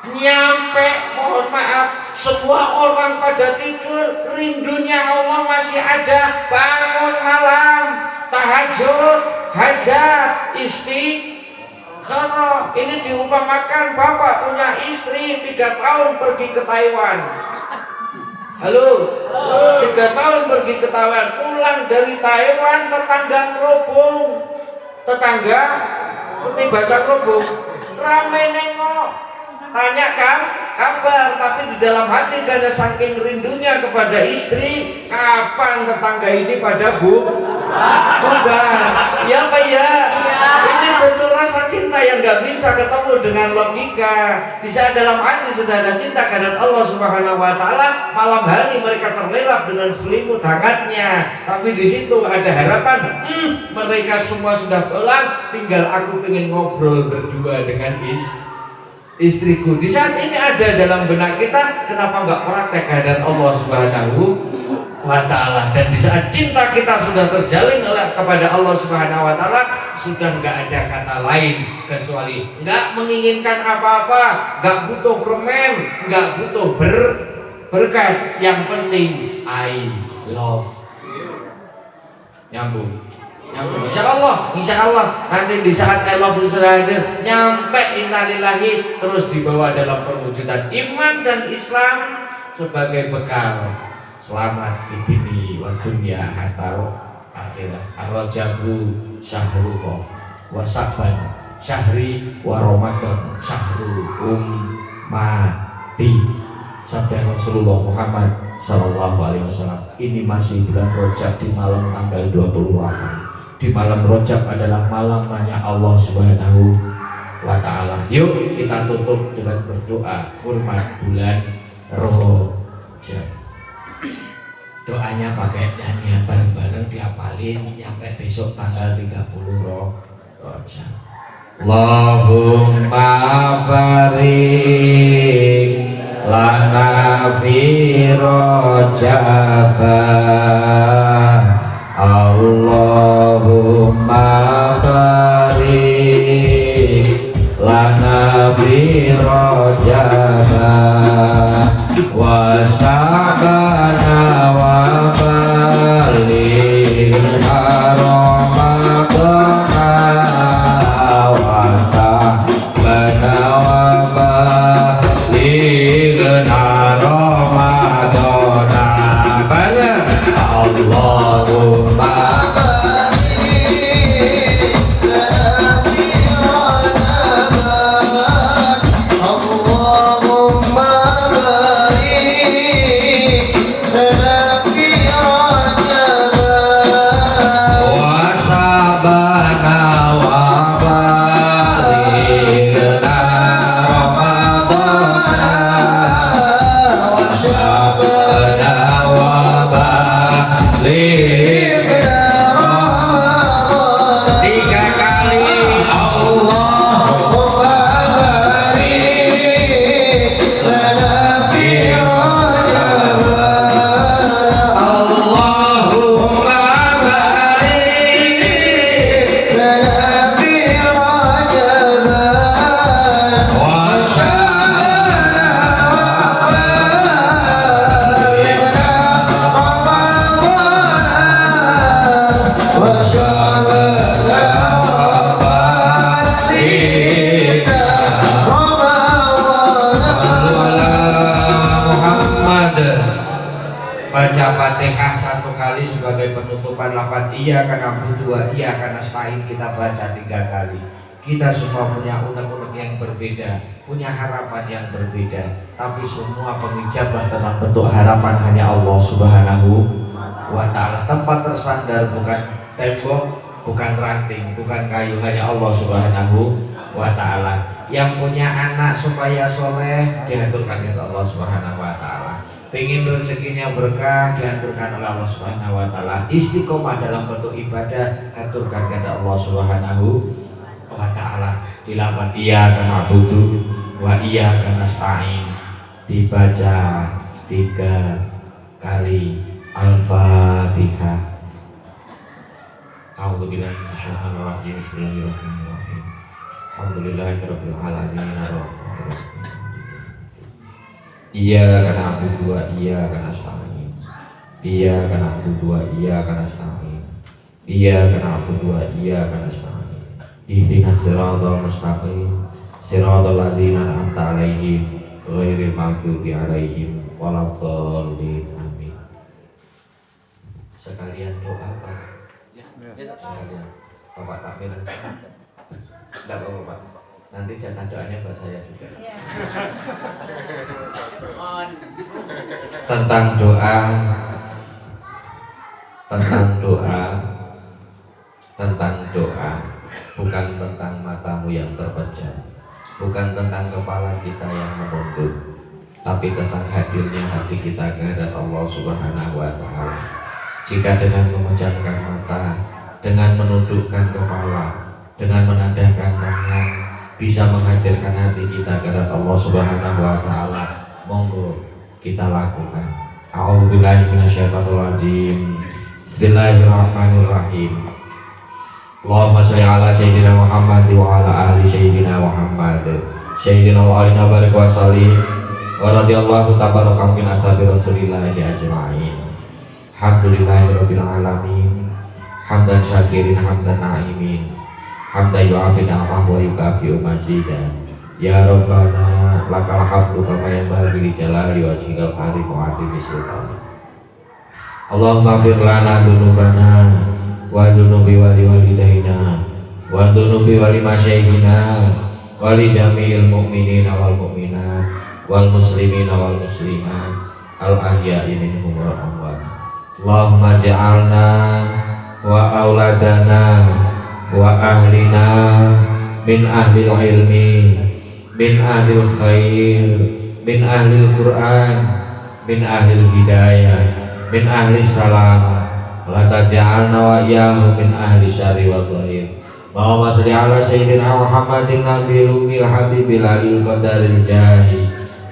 nyampe, mohon maaf, semua orang pada tidur, rindunya Allah masih ada. Bangun malam, tahajud, hajat, istikharah. Ini diumpamakan bapak punya istri 3 tahun pergi ke Taiwan. Halo, 3 tahun pergi ke Taiwan, pulang dari Taiwan tetangga kerubung, tetangga seperti bahasa kerubung, ramai nengok, tanya kan kabar, tapi di dalam hati karena saking rindunya kepada istri, kapan tetangga ini pada bubar, ya Pak ya. Ini betul rasa cinta yang nggak bisa ketemu dengan logika. Di saat dalam hati sudah ada cinta kepada Allah Subhanahu Wa Taala, malam hari mereka terlelap dengan selimut hangatnya. Tapi di situ ada harapan, mereka semua sudah pulang, tinggal aku pengen ngobrol berdua dengan istriku. Di saat ini ada dalam benak kita, kenapa nggak praktek kehadirat Allah Subhanahu Wa Taala? Dan di saat cinta kita sudah terjalin kepada Allah Subhanahu Wa Taala, sudah nggak ada kata lain kecuali nggak menginginkan apa-apa, nggak butuh permen, nggak butuh berkat. Yang penting I love you. Nyambung. Insya Allah nanti di saat I love you sudah hadir, nyampe innalillahi, terus dibawa dalam perwujudan iman dan Islam sebagai bekal selamat di dunia wa dunya hatta akhirat. Ar-Rajabu syahrullah wa Sa'ban syahri wa Ramadan syahrul ummati. Sabda Rasulullah Muhammad Sallallahu Alaihi Wasallam, ini masih bulan Rajab di malam tanggal 28. Di malam Rajab adalah malamnya Allah Subhanahu wa Ta'ala. Yuk kita tutup dengan berdoa hormat bulan Rajab. Doanya pakai nyanyian bareng-bareng diapalin nyampe besok tanggal 30 Rajab. Allahumma barik lana fi Rajab, Allahumma barik lana fi Rajab wa sabana wa balik Ramadana wa sabana wa balik Ramadana. Allahumma iya karena berdua, iya karena stain kita baca 3 kali. Kita semua punya unek-unek yang berbeda, punya harapan yang berbeda, tapi semua pengijabah tentang bentuk harapan hanya Allah Subhanahu wa Ta'ala. Tempat tersandar bukan tembok, bukan ranting, bukan kayu, hanya Allah Subhanahu wa Ta'ala. Yang punya anak supaya soleh diaturkan oleh Allah Subhanahu wa Ta'ala. Pengen rezekinya berkah diaturkan oleh Allah Subhanahu wa Ta'ala. Istiqomah dalam bentuk ibadah aturkan kepada Allah Subhanahu wa Ta'ala. Dilakukan iya karena butuh wa iya karena stain, dibaca 3 kali Al-Fatihah. A'udzubillahi minasyaitonir rajim. Bismillahirrahmanirrahim. Alhamdulillahirabbil alamin. Iya karena aku dua, iya karena stain. Iya karena aku dua, iya karena stain. Iya karena aku dua, iya karena stain. Ihdinas siratal mustaqim, siratal ladzina an'amta 'alaihim, ghairil maghdubi 'alaihim waladdallin. Amin. Sekalian doa Pak. Ya. Bapak takmir. Enggak apa-apa Pak. Nanti jangan doanya buat saya juga. Tentang doa, bukan tentang matamu yang terpejam, bukan tentang kepala kita yang menunduk, tapi tentang hadirnya hati kita kehadirat Allah Subhanahu wa Ta'ala. Jika dengan memejamkan mata, dengan menundukkan kepala, dengan menandahkan tangan, bisa menghadirkan hati kita kepada Allah Subhanahu wa Ta'ala, monggo kita lakukan. A'udzubillahi minasyaitonirrajim. Bismillahirrahmanirrahim. Allahumma shalli ala sayyidina Muhammad wa ala ali sayyidina Muhammad. Sayyidina wa alina barik wa sallim wa radhiyallahu tabaraka min ashabi Rasulillah ajma'in. Alhamdulillahirabbil alamin. Hamdan syakirin hamdan na'imin. Hamda yu'afid amah wa yukafi'u mazidah. Ya Rabbana lakal hamdu kama yanbaghi li jalali wajhikal karim wa 'azimi sultanik. Allahumma fir lana dzunubana wa dzunubi walidaina wa dunubi wali masyayikhina wali jami'il mu'minina wal mu'minat wal muslimina wal muslimat al ahya'i minhum wal amwat. Allahumma ja'alna wa auladana wa ahlina min ahlil ilmi min ahlil khair min ahlil Qur'an min ahlil hidayah min ahli salam la taj'alna wa iyyahu min ahli syarri wa dhair. Allahumma shalli ala sayyidina Muhammadin nabiyil umil habibil alil qadaril jahi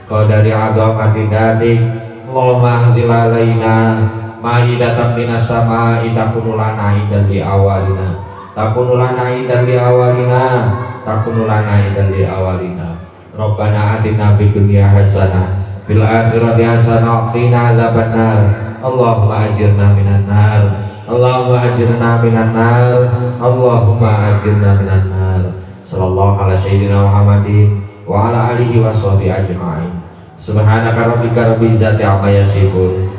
qadari azamati datik. Allahumma anzil alaina ma'idatan minas sama'i takunu lana idan li awalina takunu lana idan li awalina takunu lana idan li awalina. Rabbana atina fid dunya hasanah fil akhirati hasanah wa qina adzabannar. Allahumma ajirna minan nar Allahumma ajirna minan nar Allahumma ajirna minan nar. Sallallahu ala sayyidina Muhammadin wa ala alihi wa sahbihi ajma'in. Subhanaka rabbika rabbil izzati amma yasifun.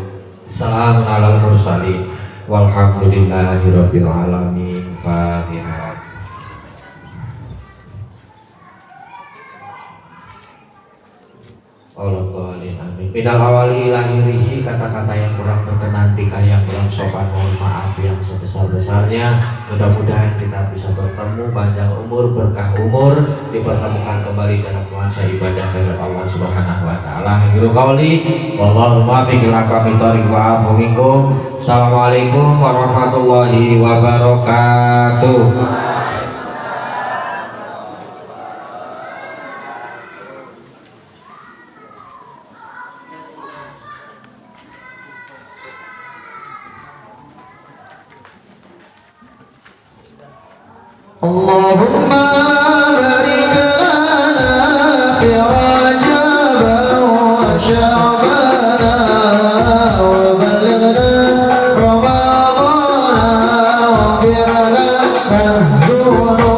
Salamun alal mursalin walhamdulillahi rabbil alamin. Fatihah. Allahumma amin. Minal awali lahirihi, kata-kata yang kurang berkenan, tingkah yang kurang sopan, mohon maaf yang sebesar-besarnya. Mudah-mudahan kita bisa bertemu, panjang umur, berkah umur, dipertemukan kembali dalam nuansa ibadah kepada Allah Subhanahu wa taala. Akhirul qauli wallahu muwaffiq ila aqwamit thoriq wa afu minkum. Assalamualaikum warahmatullahi wabarakatuh. Allahumma barik lana fi Rajab wa Sya'ban wa balighna Ramadhan waghfir lana dhunubana